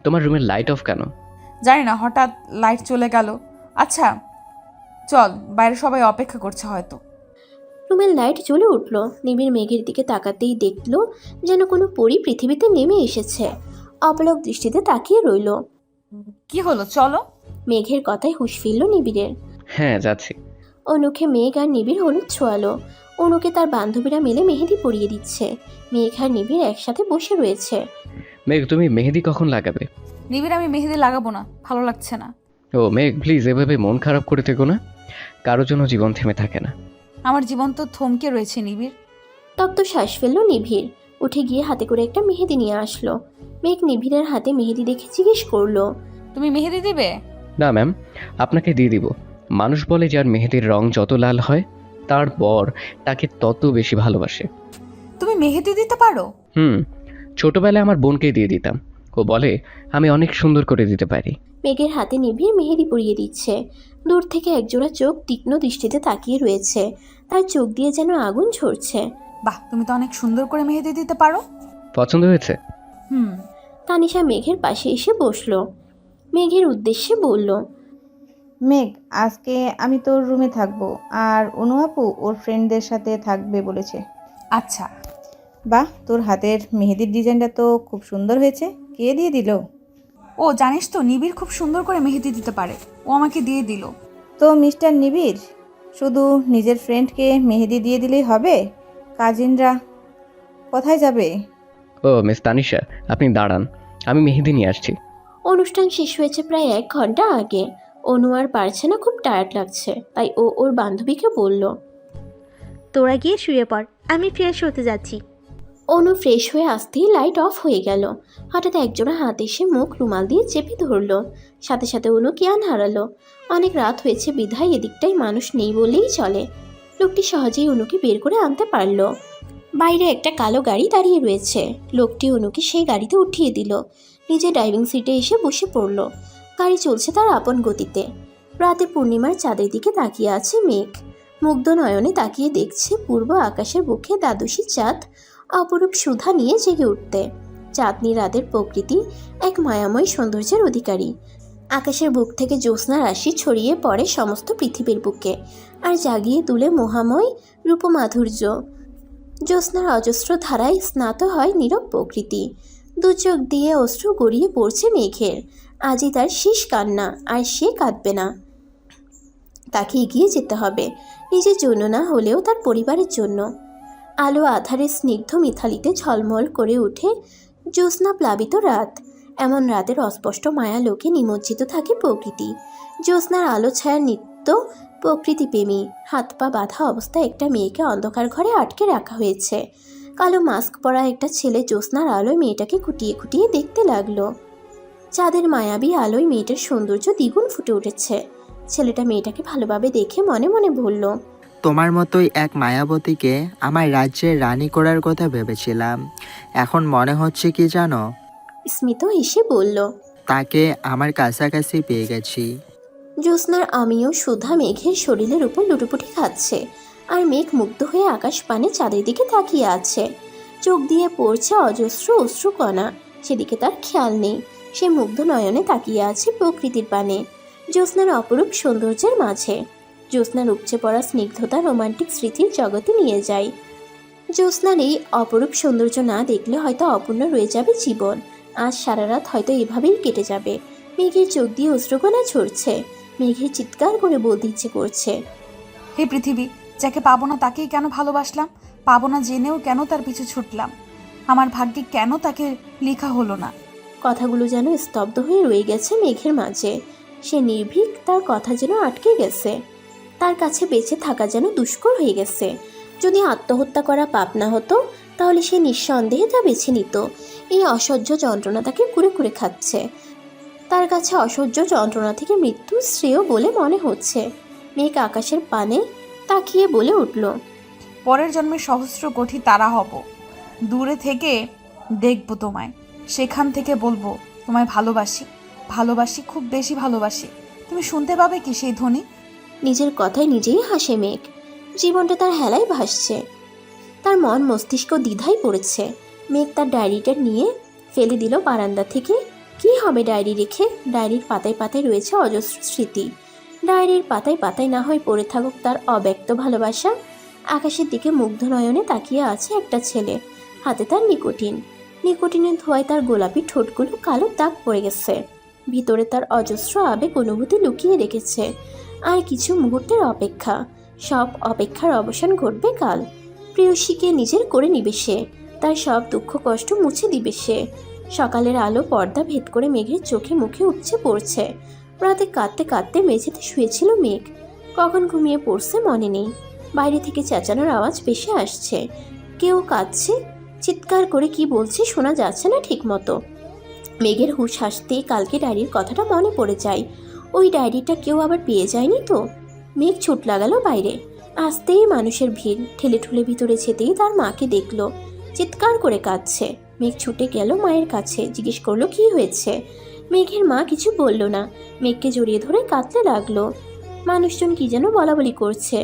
তোমার রুমের লাইট অফ কেন? জানি না, হঠাৎ লাইট চলে গেল। আচ্ছা চল, বাইরে সবাই অপেক্ষা করছে হয়তো। রুমের লাইট জ্বলে উঠল। নিবিড় মেঘের দিকে তাকাতেই দেখল যেন কোনো পরী পৃথিবীতে নেমে এসেছে। অপলক দৃষ্টিতে তাকিয়ে রইল। কি হলো, চলো। মেঘের কথায় হুঁশ ফিরল নিবিড়ের। হ্যাঁ, যাচ্ছি। অনুকে মেঘ আর নিবিড় হলুদ ছোঁয়ালো। অনুকে তার বান্ধবীরা মিলে মেহেদি পরিয়ে দিচ্ছে। মেঘ আর নিবিড় একসাথে বসে রয়েছে। মেঘ, তুমি মেহেদি কখন লাগাবে? নিবিড়, আমি মেহেদি লাগাবো না, ভালো লাগছে না। ও মেঘ, প্লিজ এভাবে মন খারাপ করে থেকো না। কারোর জন্য জীবন থেমে থাকে না। আমার জীবন তো থমকে রয়েছে নিবিড়। তপ্ত শ্বাস ফেলল নিবিড়। উঠে গিয়ে হাতে করে একটা মেহেদি নিয়ে আসলো। মেঘ নিবিড়ের হাতে মেহেদি দেখে জিজ্ঞেস করলো, তুমি মেহেদি দেবে? না ম্যাম, আপনাকে দিয়ে দিব। মানুষ বলে যার মেহেদির রং যত লাল হয় তার বর তাকে তত বেশি ভালোবাসে। তুমি মেহেদি দিতে পারো? ছোটবেলায় আমার বোনকে দিয়ে দিতাম। ও বলে আমি অনেক সুন্দর করে দিতে পারি। মেঘের হাতে নিবিড় মেহেদি পরিয়ে দিচ্ছে। দূর থেকে একজোড়া চোখ তীক্ষ্ণ দৃষ্টিতে তাকিয়ে রয়েছে। তার চোখ দিয়ে যেন আগুন ঝরছে। বাহ, তুমি তো অনেক সুন্দর করে মেহেদি দিতে পারো। পছন্দ হয়েছে? তানিশা মেঘের পাশে এসে বসলো। মেঘের উদ্দেশ্যে বলল, মেঘ, আজকে আমি তোর রুমে থাকবো, আর অনু আপু ওর ফ্রেন্ডদের সাথে থাকবে বলেছে। আচ্ছা। বাহ, তোর হাতের মেহেদির ডিজাইনটা তো খুব সুন্দর হয়েছে। কে দিয়ে দিল? ও, জানিস তো নিবিড় খুব সুন্দর করে মেহেদি দিতে পারে, ও আমাকে দিয়ে দিল। তো মিস্টার নিবিড়, শুধু নিজের ফ্রেন্ডকে মেহেদি দিয়ে দিলেই হবে? কাজিনরা কোথায় যাবে? ও মিস তানিশা, আপনি দাঁড়ান, আমি মেহেদি নিয়ে আসছি। অনুষ্ঠান শেষ হয়েছে প্রায় 1 ঘন্টা আগে। অনু আর পারছে না, খুব টায়ার্ড লাগছে। তাই ও ওর বান্ধবীকে বলল, তোরা গিয়ে শুয়ে পড়, আমি ফ্রেশ হতে যাচ্ছি। অনু ফ্রেশ হয়ে আসতেই লাইট অফ হয়ে গেল। হঠাৎ একজোড়া হাত এসে মুখ রুমাল দিয়ে চেপে ধরলো। সাথে সাথে অনু জ্ঞান হারালো। অনেক রাত হয়েছে বিধায় এদিকটাই মানুষ নেই বললেই চলে। লোকটি সহজেই অনুকে বের করে আনতে পারল। বাইরে একটা কালো গাড়ি দাঁড়িয়ে রয়েছে। লোকটি অনুকে সেই গাড়িতে উঠিয়ে দিল। নিজে ড্রাইভিং সিটে এসে বসে পড়ল। গাড়ি চলছে তার আপন গতিতে। রাতে পূর্ণিমার চাঁদের দিকে তাকিয়ে আছে মেঘ। মুগ্ধ নয়নে তাকিয়ে দেখছে পূর্ব আকাশের বুকে দ্বাদশী চাঁদ অপরূপ সুধা নিয়ে জেগে উঠতে। চাঁদনি রাতের প্রকৃতি এক মায়াময় সৌন্দর্যের অধিকারী। আকাশের বুক থেকে জ্যোৎস্না রাশি ছড়িয়ে পড়ে সমস্ত পৃথিবীর বুকে, আর জাগিয়ে তুলে মহাময় রূপমাধুর্য। জ্যোৎস্নার অজস্র ধারায় স্নাত হয় নীরব প্রকৃতি। দু চোখ দিয়ে অশ্রু গড়িয়ে পড়ছে মেঘের। আজই তার শেষ কান্না, আর সে কাঁদবে না। তাকে এগিয়ে যেতে হবে, নিজের জন্য না হলেও তার পরিবারের জন্য। আলো আধারে স্নিগ্ধ মিথালিতে ঝলমল করে ওঠে জ্যোৎস্না প্লাবিত রাত। এমন রাতের অস্পষ্ট মায়ালোকে নিমজ্জিত থাকে প্রকৃতি। জ্যোৎস্নার আলো ছায়ার নিত্য প্রকৃতিপ্রেমী। হাত পা বাঁধা অবস্থায় একটা মেয়েকে অন্ধকার ঘরে আটকে রাখা হয়েছে। কালো মাস্ক পরা একটা ছেলে জ্যোৎস্নার আলোয় মেয়েটাকে খুঁটিয়ে খুঁটিয়ে দেখতে লাগলো। চাঁদের মায়াবী আলোয় মেয়েটার সৌন্দর্য দ্বিগুণ ফুটে উঠেছে। ছেলেটা মেয়েটাকে ভালোভাবে দেখে মনে মনে বলল, তোমার মতোই এক মায়াবতীকে আমার রাজ্যের রানী করার কথা ভেবেছিলাম। এখন মনে হচ্ছে কি জানো? স্মিত হেসে বলল, তাকে আমার কাছাকাছি পেয়ে গেছি। জ্যোৎস্নার আমিও সুধা মেঘের শরীরের উপর লুটোপুটি খাচ্ছে, আর মেঘ মুগ্ধ হয়ে আকাশ পানে চাঁদের দিকে তাকিয়ে আছে। চোখ দিয়ে পড়ছে অজস্র অশ্রুকণা, সেদিকে তার খেয়াল নেই। সে মুগ্ধ নয়নে তাকিয়ে আছে প্রকৃতির পানে, জ্যোৎস্নার অপরূপ সৌন্দর্যের মাঝে। জ্যোৎস্নার উপচে পড়া স্নিগ্ধতা রোমান্টিক স্মৃতির জগতে নিয়ে যায়। জ্যোৎস্নার এই অপরূপ সৌন্দর্য না দেখলে হয়তো অপূর্ণ রয়ে যাবে জীবন। আজ সারা রাত হয়তো এভাবেই কেটে যাবে। মেঘের চোখ দিয়ে অশ্রুকণা ঝরছে, মেঘের চিৎকার করে বলতে ইচ্ছে করছে, হে পৃথিবী, যাকে পাবো না তাকেই কেন ভালোবাসলাম? পাবো না জেনেও কেন তার পিছু ছুটলাম? আমার ভাগ্যে কেন তাকে লেখা হলো না? কথাগুলো যেন স্তব্ধ হয়ে রয়ে গেছে মেঘের মাঝে। সে নির্ভীক, তার কথা যেন আটকে গেছে। তার কাছে বেঁচে থাকা যেন দুষ্কর হয়ে গেছে। যদি আত্মহত্যা করা পাপ না হতো তাহলে সে নিঃসন্দেহে তা বেছে নিত। এই অসহ্য যন্ত্রণা তাকে কুরে কুরে খাচ্ছে। তার কাছে অসহ্য যন্ত্রণা থেকে মৃত্যু শ্রেয় বলে মনে হচ্ছে। মেঘ আকাশের পানে তাকিয়ে বলে উঠল, পরের জন্মে সহস্র কোটি তারা হব, দূরে থেকে দেখবো তোমায়, সেখান থেকে বলবো তোমায় ভালোবাসি, ভালোবাসি, খুব বেশি ভালোবাসি। তুমি শুনতে পাবে কি সেই ধ্বনি? নিজের কথায় নিজেই হাসে মেঘ। জীবনটা তার হেলায় ভাসছে, তার মন মস্তিষ্ক দ্বিধায় পড়েছে। মেঘ তার ডায়েরিটা নিয়ে ফেলে দিল বারান্দা থেকে। কি হবে ডায়েরি রেখে? ডায়েরির পাতায় পাতায় রয়েছে অজস্র স্মৃতি। ডায়েরির পাতায় পাতায় না হয় পড়ে থাকুক তার অব্যক্ত ভালোবাসা। আকাশের দিকে মুগ্ধ নয়নে তাকিয়ে আছে একটা ছেলে, হাতে তার নিকোটিনের ধোঁয়ায় তার গোলাপি ঠোঁটগুলো কালো দাগ পড়ে গেছে। ভিতরে তার অজস্র আবেগ অনুভূতি লুকিয়ে রেখেছে। আর কিছু মুহূর্তের অপেক্ষা, সব অপেক্ষার অবসান ঘটবে কাল। প্রেয়সীকে নিজের করে নিবে সে, তার সব দুঃখ কষ্ট মুছে দিবে সে। সকালের আলো পর্দা ভেদ করে মেঘের চোখে মুখে উপচে পড়ছে। রাতে কাঁদতে কাঁদতে মেঝেতে শুয়েছিল মেঘ। কখন ঘুমিয়ে পড়ছে মনে নেই। বাইরে থেকে চেঁচানোর আওয়াজ ভেসে আসছে। কেউ কাঁদছে, চিৎকার করে কি বলছে শোনা যাচ্ছে না ঠিক মতো। মেঘের হুঁশ হাসতেই কালকে ডায়েরির কথাটা মনে পড়ে যায়। ওই ডায়েরিটা কেউ আবার পেয়ে যায়নি তো? মেঘ ছুট লাগালো বাইরে। আসতেই মানুষের ভিড়, ঠেলে ঠুলে ভিতরে যেতেই তার মাকে দেখলো, চিৎকার করে কাঁদছে। মেঘ ছুটে গেল মায়ের কাছে, জিজ্ঞেস করলো কি হয়েছে। মেঘের মা কিছু বলল না, মেঘকে জড়িয়ে ধরে কাঁদতে লাগলো। মানুষজন কি যেন বলাবলি করছে।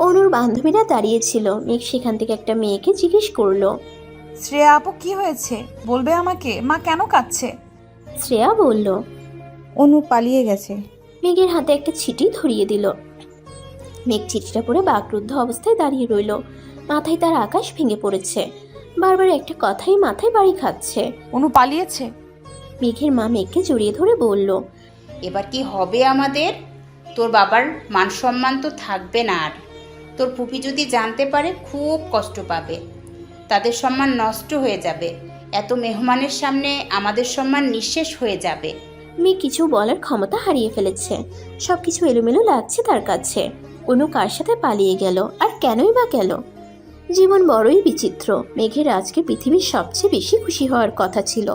অনুর বান্ধবীরা দাঁড়িয়েছিল। মেঘ সেখান থেকে একটা মেয়েকে জিজ্ঞেস করলো, শ্রেয়া আপু কি হয়েছে বলবে আমাকে? মা কেন কাঁদছে? শ্রেয়া বলল, অনু পালিয়ে গেছে। মেঘের হাতে একটা চিঠি ধরিয়ে দিল। মেঘ চিঠিটা পড়ে বাকরুদ্ধ অবস্থায় দাঁড়িয়ে রইল। মাথায় তার আকাশ ভেঙে পড়েছে। বারবার একটা কথাই মাথায় বাড়ি খাচ্ছে। অনু পালিয়েছে? মেঘের মা মেঘকে জড়িয়ে ধরে বলল, এবার কি হবে আমাদের? তোর বাবার মান সম্মান তো থাকবে না আর। তোর ফুপি যদি জানতে পারে খুব কষ্ট পাবে, তাদের সম্মান নষ্ট হয়ে যাবে। এত মেহমানের সামনে আমাদের সম্মান নিঃশেষ হয়ে যাবে। মেঘ কিছু বলার ক্ষমতা হারিয়ে ফেলেছে। সবকিছু এলোমেলো লাগছে তার কাছে। অনু কার সাথে পালিয়ে গেল, আর কেনই বা গেল? জীবন বড়ই বিচিত্র। মেঘের আজকে পৃথিবীর সবচেয়ে বেশি খুশি হওয়ার কথা ছিল,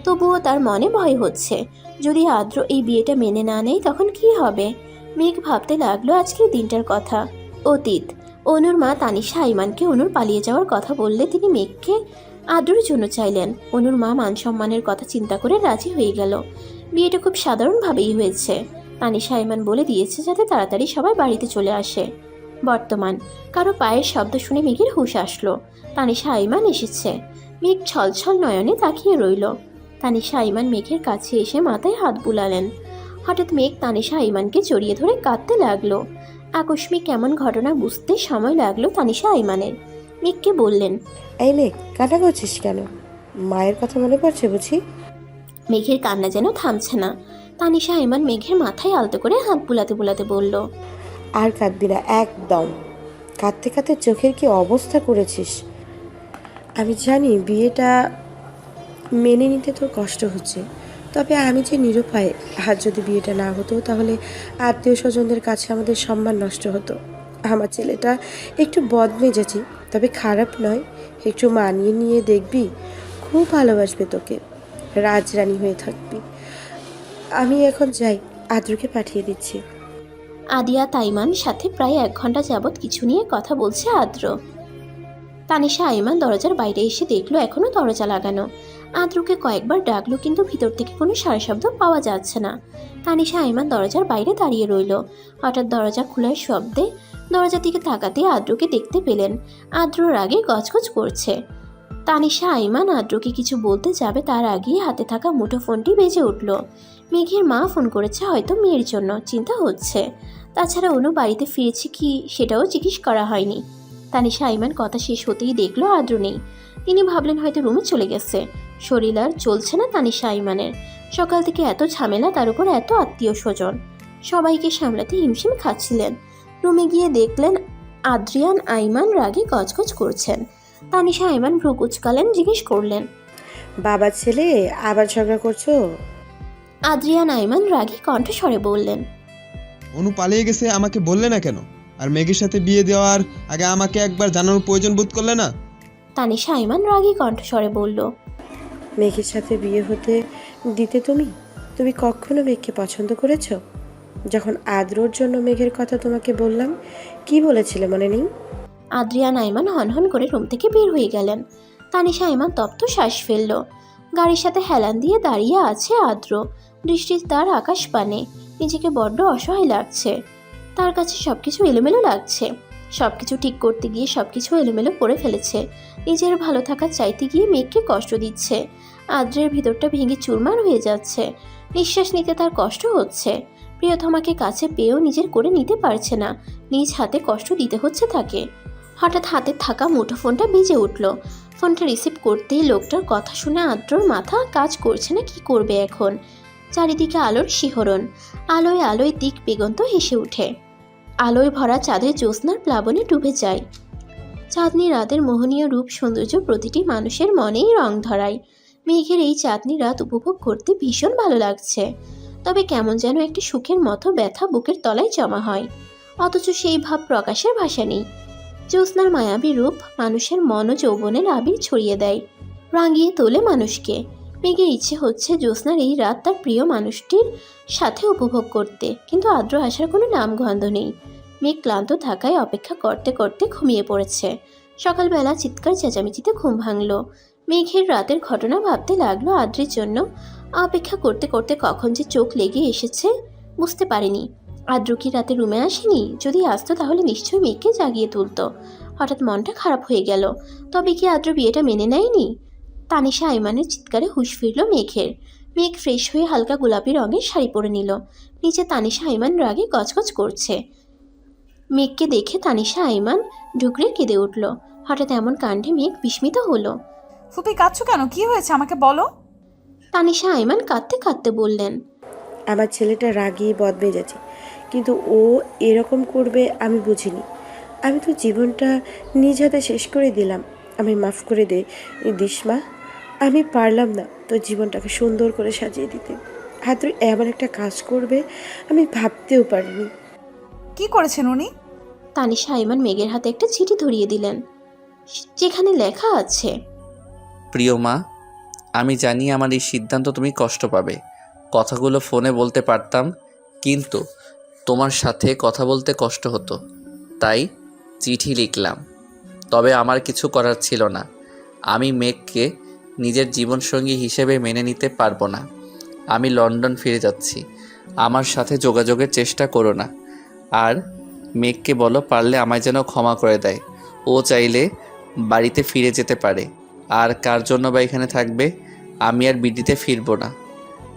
তবুও তার মনে ভয় হচ্ছে। যদি আদ্র এই বিয়েটা মেনে না নেয় তখন কি হবে? মেঘ ভাবতে লাগলো আজকের দিনটার কথা। অতীত। অনুর মা তানিশা আইমানকে অনুর পালিয়ে যাওয়ার কথা বললে তিনি মেঘকে আদ্রর জন্য চাইলেন। অনুর মা মান সম্মানের কথা চিন্তা করে রাজি হয়ে গেল। বিয়েটা খুব সাধারণভাবেই হয়েছে। তানিশা আইমান বলে দিয়েছে যাতে তাড়াতাড়ি সবাই বাড়িতে চলে আসে। বর্তমান কারো পায়ের শব্দ শুনে মেঘের হুঁশ আসলো। তানিশা আইমান এসেছে। মেঘ ছলছল নয়নে তাকিয়ে রইল। তানিশা আইমান মেঘের কাছে এসে মাথায় হাত বুলালেন। হঠাৎ মেঘ তানিশা আইমানকে জড়িয়ে ধরে কাঁদতে লাগলো। আকস্মিক এমন ঘটনা বুঝতে সময় লাগলো তানিশা আইমানের। মেঘকে বললেন, এই মেঘ, কান্না করছিস কেন? মায়ের কথা মনে পড়ছে বুঝি? মেঘের কান্না যেন থামছে না। তানিশা আইমান মেঘের মাথায় আলতো করে হাত বুলাতে বুলাতে বলল, আর কাঁদবি না একদম। কাঁদতে কাঁদতে চোখের কি অবস্থা করেছিস। আমি জানি বিয়েটা মেনে নিতে তোর কষ্ট হচ্ছে, তবে আমি যে নিরুপায়। আর যদি বিয়েটা না হতো তাহলে আত্মীয় স্বজনদের কাছে আমাদের সম্মান নষ্ট হতো। আমার ছেলেটা একটু বদমেজাজি, তবে খারাপ নয়। একটু মানিয়ে নিয়ে দেখবি, খুব ভালোবাসবে তোকে, রাজরানী হয়ে থাকবি। আমি এখন যাই, আদ্রকে পাঠিয়ে দিচ্ছি। আদিয়া তাইমান সাথে প্রায় 1 ঘন্টা যাবৎ কিছু নিয়ে কথা বলছে আদ্র। তানিশা আইমান দরজার বাইরে এসে দেখলো এখনো দরজা লাগানো। আদ্রকে কয়েকবার ডাকলো কিন্তু ভিতর থেকে কোনো সাড়া শব্দ পাওয়া যাচ্ছে না। তানিশা আইমান দরজার বাইরে দাঁড়িয়ে রইল। হঠাৎ দরজা খোলার শব্দে দরজার দিকে তাকাতে আদ্রকে দেখতে পেলেন। আদ্র রাগে গজগজ করছে। তানিশা আইমান আদ্রকে কিছু বলতে যাবে তার আগেই হাতে থাকা মুঠো ফোনটি বেজে উঠল। মেঘের মা ফোন করেছে, হয়তো মেয়ের জন্য চিন্তা হচ্ছে। তাছাড়া অনু বাড়িতে ফিরেছে কি সেটাও জিজ্ঞেস করা হয়নি। তানিশা আইমান কথা শেষ হতেই দেখলো আদ্র নেই। তিনি ভাবলেন হয়তো রুমে চলে গেছে। শরীর আর চলছে না তানিশা আইমানের। সকাল থেকে এত ঝামেলা, তার উপর এত আত্মীয় স্বজন, সবাইকে সামলাতে হিমশিম খাচ্ছিলেন। রুমে গিয়ে দেখলেন আদ্রিয়ান আইমান রাগে গজগজ করছেন। তানিশা আইমান ভ্রু কুচকালেন, জিজ্ঞেস করলেন, বাবা ছেলে আবার ঝগড়া করছো? আদ্রিয়ান আইমান রাগী কণ্ঠস্বরে বললেন, অনু পালিয়ে গেছে, আমাকে বললে না কেন? আর মেঘের সাথে বিয়ে দেওয়ার আগে আমাকে একবার জানানোর প্রয়োজন বোধ করলে না? তানিশা আইমান রাগী কণ্ঠস্বরে বলল, মেঘের সাথে বিয়ে হতে দিতে তুমি কখনো মেঘকে পছন্দ করেছো? যখন আদ্রর জন্য মেঘের কথা তোমাকে বললাম, কি বলেছিলে মনে নেই? আদ্রিয়ান আইমান হনহন করে রুম থেকে বের হয়ে গেলেন। তানিশা আইমান তপ্ত শ্বাস ফেলল। গাড়ির সাথে হেলান দিয়ে দাঁড়িয়ে আছে আদ্র। দৃষ্টি তার আকাশ পানে। নিজেকে বড্ড অসহায় লাগছে। তার কাছে সবকিছু এলোমেলো লাগছে। সবকিছু ঠিক করতে গিয়ে সবকিছু এলোমেলো করে ফেলেছে। নিজের ভালো থাকার চাইতে গিয়ে মেঘকে কষ্ট দিচ্ছে। আদ্রের ভিতরটা ভেঙে চুরমার হয়ে যাচ্ছে। নিঃশ্বাস নিতে তার কষ্ট হচ্ছে। প্রিয়তমাকে কাছে পেয়েও নিজের করে নিতে পারছে না। নিজ হাতে কষ্ট দিতে হচ্ছে তাকে। হঠাৎ হাতে থাকা মুঠো ফোনটা বেজে উঠল। ফোনটা রিসিভ করতেই লোকটার কথা শুনে আদ্রর মাথা কাজ করছে না, কি করবে এখন। চারিদিকে আলোর শিহরণ। আলোয় আলোয় দিক পেগন্ত হেসে ওঠে। আলোয় ভরা চাঁদের জ্যোৎস্নার প্লাবনে ডুবে যায়। চাঁদনি রাতের মোহনীয় রূপ সৌন্দর্য প্রতিটি মানুষের মনেই রং ধরায়। মেঘের এই চাঁদনি রাত উপভোগ করতে ভীষণ ভালো লাগছে। তবে কেমন যেন একটি সুখের মতো ব্যথা বুকের তলায় জমা হয়। অথচ সেই ভাব প্রকাশের ভাষা নেই। জ্যোৎস্নার মায়াবী রূপ মানুষের মন ও যৌবনের আবির ছড়িয়ে দেয়, রাঙিয়ে তোলে মানুষকে। মেঘের ইচ্ছে হচ্ছে জ্যোৎস্নার এই রাত তার প্রিয় মানুষটির সাথে উপভোগ করতে, কিন্তু আদ্র আসার কোনো নামগন্ধ নেই। মেঘ ক্লান্ত থাকায় অপেক্ষা করতে করতে ঘুমিয়ে পড়েছে। সকালবেলা চিৎকার চেঁচামেচিতে ঘুম ভাঙল। মেঘের রাতের ঘটনা ভাবতে লাগলো আদ্রের জন্য। অপেক্ষা করতে করতে কখন যে চোখ লেগে এসেছে বুঝতে পারেনি। আদ্র কি রাতে রুমে আসেনি? যদি আসতো তাহলে নিশ্চয়ই মেঘকে জাগিয়ে তুলতো। হঠাৎ মনটা খারাপ হয়ে গেল। তবে কি আদ্র বিয়েটা মেনে নেয়নি? তানিশা আইমানের চিৎকারে হুঁশ ফিরল মেঘের। মেঘ ফ্রেশ হয়ে হালকা গোলাপি রঙের শাড়ি পরে নিল। নিচে তানিশা আইমান রাগে গজগজ করছে। মেঘকে দেখে তানিশা আইমান ঢুকরে কেঁদে উঠল। হঠাৎ এমন কাণ্ডে মেঘ বিস্মিত হলো। ফুপি কাঁদছো কেন? কি হয়েছে আমাকে বলো। তানিশা আইমান কাঁদতে কাঁদতে বললেন, আমার ছেলেটা রাগী বদমেজাজি, কিন্তু ও এরকম করবে আমি বুঝিনি। আমি তো জীবনটা নিজ হাতে শেষ করে দিলাম। আমি মাফ করে দিস মা। আমি পারলাম না তোর জীবনটাকে সুন্দর করে সাজিয়ে দিতে। আর তুই এমন একটা কাজ করবে আমি ভাবতেও পারিনি। কি করেছেন উনি? তানিশা আইমান মেঘের হাতে একটা চিঠি ধরিয়ে দিলেন, যেখানে লেখা আছে, প্রিয় মা, আমি জানি আমার এই সিদ্ধান্ত তুমি কষ্ট পাবে। কথাগুলো ফোনে বলতে পারতাম, কিন্তু তোমার সাথে কথা বলতে কষ্ট হতো, তাই চিঠি লিখলাম। তবে আমার কিছু করার ছিল না। আমি মেঘকে নিজের জীবনসঙ্গী হিসেবে মেনে নিতে পারবো না। আমি লন্ডন ফিরে যাচ্ছি। আমার সাথে যোগাযোগের চেষ্টা করো না। আর মেঘকে বলো পারলে আমায় যেন ক্ষমা করে দেয়। ও চাইলে বাড়িতে ফিরে যেতে পারে। আর কার জন্য বা এখানে থাকবে? আমি আর বিডিতে ফিরবো না।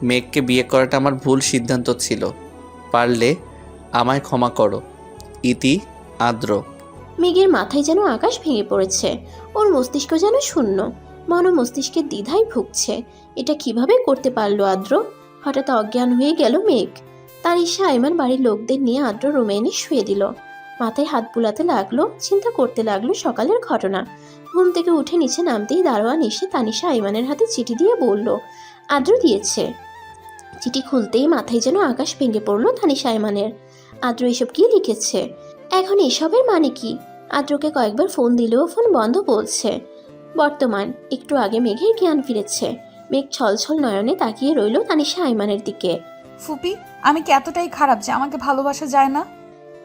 মেঘকে বিয়ে করাটা আমার ভুল সিদ্ধান্ত ছিল। পারলে আমায় ক্ষমা করো। ইতি, আদ্র। মেঘের মাথায় যেন আকাশ ভেঙে পড়েছে। ওর মস্তিষ্ক যেন শূন্য। মন ও মস্তিষ্কের দ্বিধায় ভুগছে। এটা কিভাবে করতে পারলো আদ্র? হঠাৎ অজ্ঞান হয়ে গেল মেঘ। তানিশা আইমান বাড়ির লোকদের নিয়ে আদ্র রুমে এনে শুয়ে দিল। মাথায় হাত বুলাতে লাগলো, চিন্তা করতে লাগলো সকালের ঘটনা। ঘুম থেকে উঠে নিচে নামতেই দারোয়ান এসে তানিশা আইমানের হাতে চিঠি দিয়ে বলল, আদ্র দিয়েছে। চিঠি খুলতেই মাথায় যেন আকাশ ভেঙে পড়লো তানিশা আইমানের। আদ্র এসব কি লিখেছে? এখন এসবের মানে কি? আদ্রকে কয়েকবার ফোন দিলেও ফোন বন্ধ বলছে। বর্তমান একটু আগে মেঘের জ্ঞান ফিরেছে। মেঘ ছলছল নয়নে তাকিয়ে রইল তানিশা আইমানের দিকে। ফুপি, আমি কি এতটাই খারাপ যে আমাকে ভালোবাসা যায় না?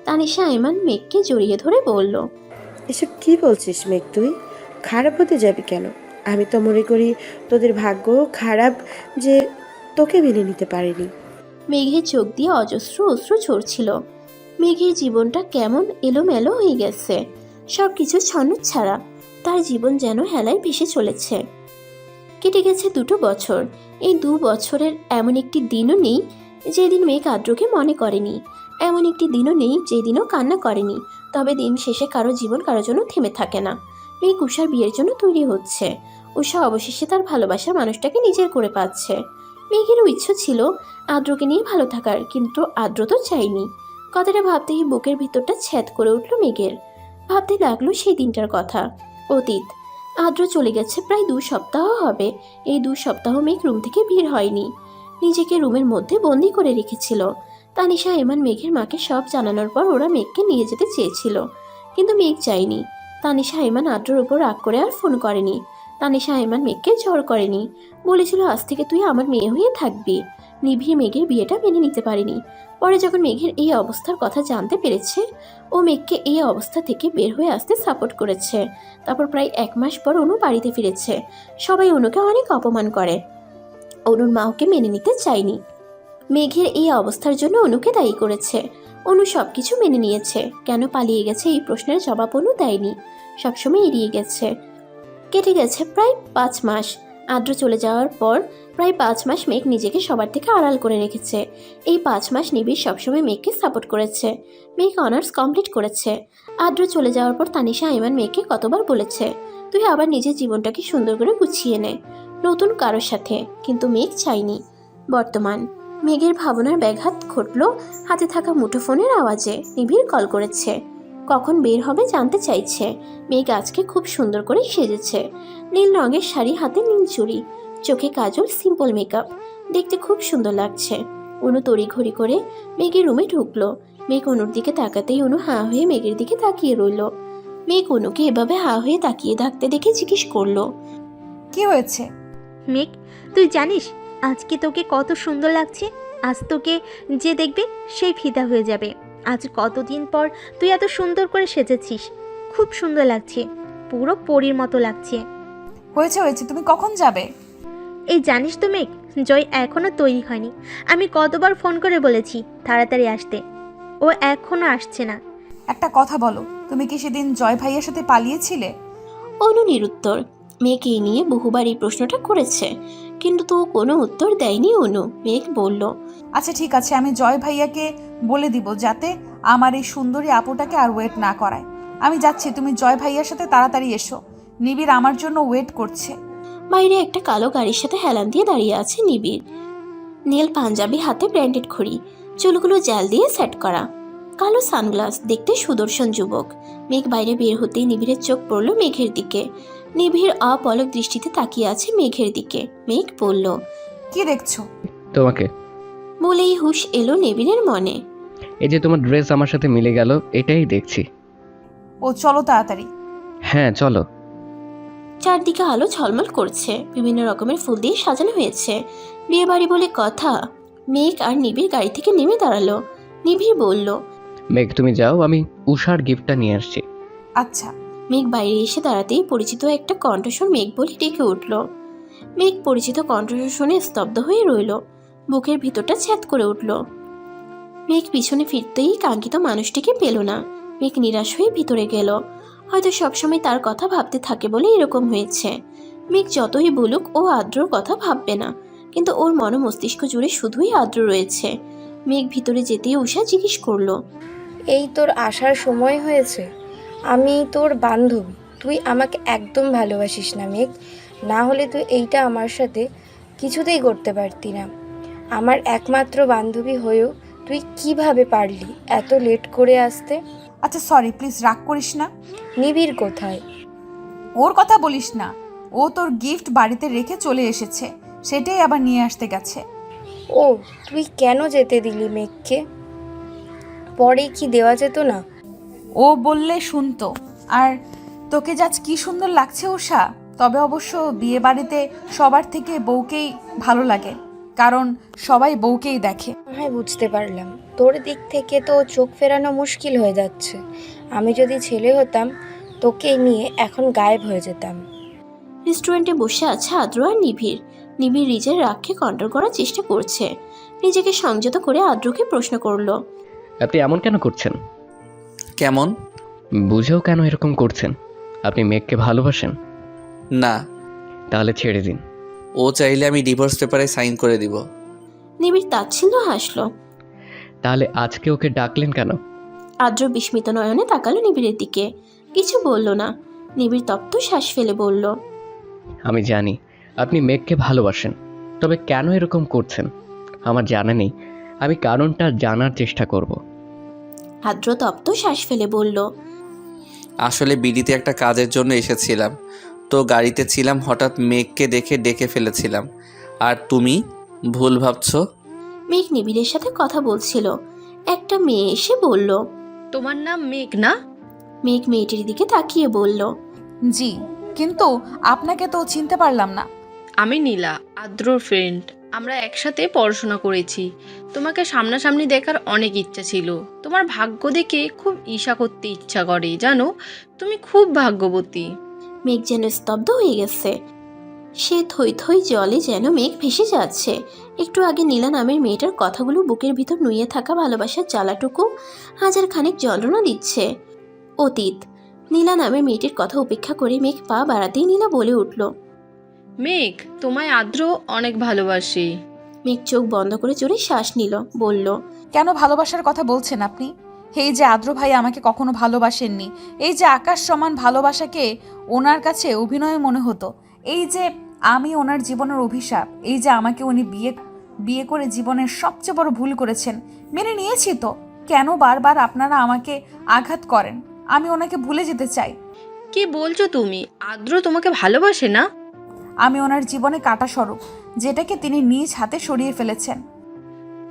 তানিশা আইমান মেঘকে জড়িয়ে ধরে বলল, এসব কি বলছিস মেঘ? তুই খারাপ হতে যাবি কেন? আমি তো মনে করি তোদের ভাগ্য খারাপ যে তোকে মেনে নিতে পারেনি। মেঘের চোখ দিয়ে অজস্র অশ্রু ঝরছিল। মেঘের জীবনটা কেমন এলোমেলো হয়ে গেছে, সব কিছু ছন্নছাড়া। তার জীবন যেন হেলায় ভেসে চলেছে। কেটে গেছে 2 বছর। এই 2 বছরের এমন একটি দিনও নেই যেদিন মেঘ আদ্রকে মনে করেনি, এমন একটি দিনও নেই যেদিনও কান্না করেনি। তবে দিন শেষে কারো জীবন কারো জন্য থেমে থাকে না। মেঘ উষার বিয়ের জন্য তৈরি হচ্ছে। উষা অবশেষে তার ভালোবাসার মানুষটাকে নিজের করে পাচ্ছে। মেঘেরও ইচ্ছা ছিল আদ্রকে নিয়ে ভালো থাকার, কিন্তু আদ্র তো চাইনি। কথাটা ভাবতেই বুকের ভিতরটা ছ্যাদ করে উঠল মেঘের। ভাবতে লাগলো সেই দিনটার কথা। অতীত। আদ্র চলে গেছে প্রায় 2 সপ্তাহ হবে। এই 2 সপ্তাহ মেঘ রুম থেকে বের হয়নি, নিজেকে রুমের মধ্যে বন্দি করে রেখেছিল। তানিশা এমান মেঘের মাকে সব জানানোর পর ওরা মেঘকে নিয়ে যেতে চেয়েছিল, কিন্তু মেঘ চায়নি। তানিশা এমান আদ্রর উপর রাগ করে আর ফোন করেনি। তানিশা এমান মেঘকে জোর করেনি, বলেছিল আজ থেকে তুই আমার মেয়ে হয়ে থাকবি। নিবিড় মেঘের বিয়েটা মেনে নিতে পারেনি। পরে যখন মেঘের এই অবস্থার কথা জানতে পেরেছে, ও মেঘকে এই অবস্থা থেকে বের হয়ে আসতে সাপোর্ট করেছে। তারপর প্রায় 1 মাস পর অনু বাড়িতে ফিরেছে। সবাই অনুকে অনেক অপমান করে। অনুর মা ওকে মেনে নিতে চায়নি। মেঘের এই অবস্থার জন্য অনুকে দায়ী করেছে। অনু সবকিছু মেনে নিয়েছে। কেন পালিয়ে গেছে এই প্রশ্নের জবাব অনু দেয়নি, সবসময় এড়িয়ে গেছে। কেটে গেছে প্রায় 5 মাস। আদ্র চলে যাওয়ার পর প্রায় 5 মাস মেঘ নিজেকে সবার থেকে আড়াল করে রেখেছে। এই 5 মাস নিবিড় সবসময় মেঘকে সাপোর্ট করেছে। মেঘ অনার্স কমপ্লিট করেছে। আদ্র চলে যাওয়ার পর তানিশা আইমান মেঘকে কতবার বলেছে, তুই আবার নিজের জীবনটাকে সুন্দর করে গুছিয়ে নে নতুন কারোর সাথে, কিন্তু মেঘ চায়নি। বর্তমান মেঘের ভাবনার ব্যাঘাত ঘটল হাতে থাকা মুঠোফোনের আওয়াজে। নিবিড় কল করেছে, কখন বের হবে জানতে চাইছে। মেঘ আজকে খুব সুন্দর করে সেজেছে। নীল রঙের শাড়ি, হাতে নীল চুড়ি, চোখে কাজল, সিম্পল মেকআপ, দেখতে খুব সুন্দর লাগছে। অনু তড়িঘড়ি করে মেঘের রুমে ঢুকলো। মেঘ অনুর দিকে তাকাতেই অনু হাঁ হয়ে মেঘের দিকে তাকিয়ে রইল। মেঘ অনুকে এভাবে হাঁ হয়ে তাকিয়ে থাকতে দেখে জিজ্ঞেস করলো, কি হয়েছে? মেঘ, তুই জানিস আজকে তোকে কত সুন্দর লাগছে? আজ তোকে যে দেখবে সেই ফিদা হয়ে যাবে। আজ কতদিন পর তুই এত সুন্দর করে সেজেছিস, খুব সুন্দর লাগছে, পুরো পরীর মতো লাগছে। হয়েছে হয়েছে, তুমি কখন যাবে? এই জানিস তো মেঘ, জয় এখনো তৈরি হয়নি। আমি কতবার ফোন করে বলেছি তাড়াতাড়ি আসতে, ও এখনো আসছে না। একটা কথা বলো, তুমি কি সেদিন জয় ভাইয়ের সাথে পালিয়েছিলে? অনু নিরুত্তর। মেঘ এই নিয়ে বহুবার এই প্রশ্নটা করেছে, কিন্তু তো কোনো উত্তর দেয়নি অনু। মেঘ বলল, আচ্ছা ঠিক আছে, আমি জয় ভাইয়াকে বলে দিব যাতে আমার এই সুন্দরী আপুটাকে আর ওয়েট না করায়। আমি যাচ্ছি, তুমি জয় ভাইয়ার সাথে তাড়াতাড়ি এসো। নিবিড় আমার জন্য ওয়েট করছে। বাইরে একটা কালো গাড়ির সাথে হেলান দিয়ে দাঁড়িয়ে আছে নিবিড়। নীল পাঞ্জাবি, হাতে ব্র্যান্ডেড ঘড়ি, চুলগুলো জাল দিয়ে সেট করা, কালো সানগ্লাস, দেখতে সুদর্শন যুবক। মেঘ বাইরে বের হতেই নিবিড়ের চোখ পড়ল মেঘের দিকে। নিবিড় অপলক দৃষ্টিতে তাকিয়ে আছে মেঘের দিকে। মেঘ বলল, কি দেখছো? তোমাকে। বলেই হুশ এলো নিবিড়ের মনে। এই যে তোমার ড্রেস আমার সাথে মিলে গেল, এটাই দেখছি। ও চলো তাড়াতাড়ি। হ্যাঁ চলো। চারদিকে আলো ঝলমল করছে, বিভিন্ন রকমের ফুল দিয়ে সাজানো হয়েছে। বিয়ে বাড়ি বলে কথা। মেঘ আর নিবিড় গাড়ি থেকে নেমে দাঁড়ালো। নিবিড় বলল, মেঘ তুমি যাও, আমি উষার গিফটটা নিয়ে আসছি। আচ্ছা। মেঘ বাইরে এসে দাঁড়াতেই পরিচিত একটা কণ্ঠস্বর মেঘ বলে ডেকে উঠল। মেঘ পরিচিত কণ্ঠস্বর শুনে স্তব্ধ হয়ে রইল। বুকের ভিতরটা ছ্যাদ করে উঠল। মেঘ পিছনে ফিরতেই কাঙ্ক্ষিত মানুষটিকে পেল না। মেঘ নিরাশ হয়ে ভিতরে গেল। হয়তো সবসময় তার কথা ভাবতে থাকে বলে এরকম হয়েছে। মেঘ যতই বলুক ও আদ্রর কথা ভাববে না, কিন্তু ওর মন মস্তিষ্ক জুড়ে শুধুই আদ্র রয়েছে। মেঘ ভিতরে যেতেই উষা জিজ্ঞেস করলো, এই তোর আসার সময় হয়েছে? আমি তোর বান্ধবী, তুই আমাকে একদম ভালোবাসিস না মেঘ। না হলে তুই এইটা আমার সাথে কিছুতেই করতে পারতি না। আমার একমাত্র বান্ধবী হয়েও তুই কিভাবে পারলি এত লেট করে আসতে? আচ্ছা সরি, প্লিজ রাগ করিস না। নিবিড় কোথায়? ওর কথা বলিস না, ও তোর গিফট বাড়িতে রেখে চলে এসেছে, সেটাই আবার নিয়ে আসতে গেছে। ও, তুই কেন যেতে দিলি মেঘকে? পরে কি দেওয়া যেত না? ও বললে শুনতো। আর তোকে যাচ কি সুন্দর লাগছে উষা। তবে অবশ্য বিয়ে বাড়িতে সবার থেকে বউকেই ভালো লাগে, কারণ সবাই বউকেই দেখে। হ্যাঁ বুঝতে পারলাম, তোর দিক থেকে তো চোখ ফেরানো মুশকিল হয়ে যাচ্ছে। আমি যদি ছেলে হতাম তোকে নিয়ে এখন গায়েব হয়ে যেতাম। রেস্টুরেন্টে বসে আছে আদ্র আর নিবিড়। নিবিড় নিজের রাগকে কন্ট্রোল করার চেষ্টা করছে। নিজেকে সংযত করে আদ্রকে প্রশ্ন করলো, আপনি এমন কেন করছেন? কেমন? বুঝেও কেন এরকম করছেন? আপনি মেঘকে ভালোবাসেন? না। তাহলে ছেড়ে দিন। ও চাইলে আমি ডিভোর্স পেপারে সাইন করে দিব। নিবিড় তাচ্ছিল্য হাসলো। তাহলে আজকে ওকে ডাকলেন কেন? আদ্র বিস্মিত নয়নে তাকালো নিবিড়ের দিকে, কিছু বলল না। নিবিড় তপ্ত শ্বাস ফেলে বলল, আমি জানি আপনি মেঘকে ভালোবাসেন, তবে কেন এরকম করছেন আমার জানা নেই। আমি কারণটা জানার চেষ্টা করব। আদ্র তপ্ত শ্বাস ফেলে বলল, আসলে বিডিতে একটা কাজের জন্য এসেছিলাম, তো গাড়িতে ছিলাম, হঠাৎ মেঘকে দেখে ডেকে ফেলেছিলাম। আর তুমি ভুল ভাবছো। মেঘ নিবিড়ের সাথে কথা বলছিল। একটা মেয়ে এসে বলল, তোমার নাম মেঘ না? মেঘ মেয়েটির দিকে তাকিয়ে বলল, জি, কিন্তু আপনাকে তো চিনতে পারলাম না। আমি নীলা, আদ্রর ফ্রেন্ড। আমরা একসাথে পড়াশোনা করেছি। তোমাকে সামনাসামনি দেখার অনেক ইচ্ছা ছিল। তোমার ভাগ্য দেখে খুব ঈর্ষা করতে ইচ্ছা করে, জানো? তুমি খুব ভাগ্যবতী। মেঘ যেন স্তব্ধ হয়ে গেছে। সে থই থই জলে যেন মেঘ ভেসে যাচ্ছে। একটু আগে নীলা নামের মেয়েটার কথাগুলো বুকের ভিতর নুয়ে থাকা ভালোবাসার জ্বালাটুকু হাজার খানেক যন্ত্রণা দিচ্ছে। অতীত। নীলা নামের মেয়েটির কথা উপেক্ষা করে মেঘ পা বাড়াতেই নীলা বলে উঠল, মেঘ, তোমায় আদ্র অনেক ভালোবাসে। মেঘ চোখ বন্ধ করে জোরে শ্বাস নিল, বলল, কেন ভালোবাসার কথা বলছেন আপনি? এই যে আদ্র ভাই আমাকে কখনো ভালোবাসেননি, এই যে আকাশ সমান ভালোবাসাকে ওনার কাছে অভিনয় মনে হতো, এই যে আমি ওনার জীবনের অভিশাপ, এই যে আমাকে উনি বিয়ে করে জীবনের সবচেয়ে বড় ভুল করেছেন, মেনে নিয়েছি তো। কেন বারবার আপনারা আমাকে আঘাত করেন? আমি ওনাকে ভুলে যেতে চাই। কি বলছো তুমি? আদ্র তোমাকে ভালোবাসে না? আমি ওনার জীবনে কাটা স্বরূপ, যেটাকে তিনি নিজ হাতে সরিয়ে ফেলেছেন।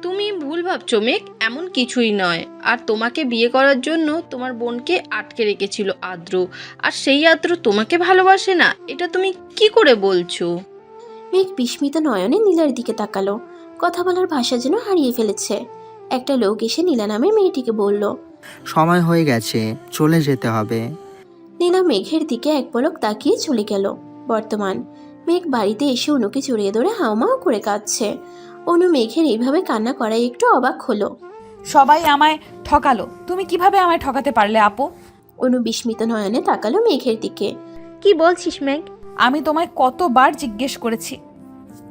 তুমি ভুল ভাবছো মেঘ, এমন কিছুই নয়। আর তোমাকে বিয়ে করার জন্য তোমার বোনকে আটকে রেখেছিল আদ্র, আর সেই আদ্র তোমাকে ভালোবাসে না, এটা তুমি কি করে বলছো? মেঘ বিস্মিত নয়নে নীলার দিকে তাকালো। কথা বলার ভাষা যেন হারিয়ে ফেলেছে। একটা লোক এসে নীলা নামের মেয়েটিকে বলল, সময় হয়ে গেছে, চলে যেতে হবে। নীলা মেঘের দিকে এক পলক তাকিয়ে চলে গেল। বর্তমান। মেঘ বাড়িতে এসে অনুকে জড়িয়ে ধরে হাউমাউ করে কাঁদছে। অনু মেঘের এইভাবে কান্না করায় একটু অবাক হলো। সবাই আমায় ঠকালো, তুমি কিভাবে আমায় ঠকাতে পারলে আপু? অনু বিস্মিত নয়নে তাকালো মেঘের দিকে। কি বলছিস মেঘ? আমি তোমায় কতবার জিজ্ঞেস করেছি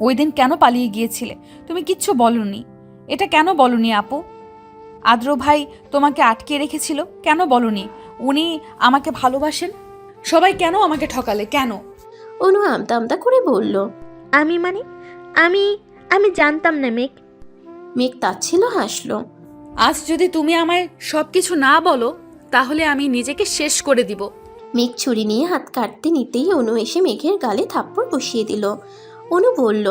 ওই দিন কেন পালিয়ে গিয়েছিলে, তুমি কিচ্ছু বলনি। এটা কেন বলনি আপু? আদ্র ভাই তোমাকে আটকে রেখেছিল, কেন বলনি? উনি আমাকে ভালোবাসেন। সবাই কেন আমাকে ঠকালে, কেন? অনু আমতা আমতা করে বলল, আমি আমি জানতাম না মেঘ। মেঘ তাচ্ছিল হাসলো। আজ যদি তুমি আমায় সব কিছু না বলো, তাহলে আমি নিজেকে শেষ করে দিব। মেঘ ছুরি নিয়ে হাত কাটতে নিতেই অনু এসে মেঘের গালে থাপ্পড় বসিয়ে দিল। অনু বলল,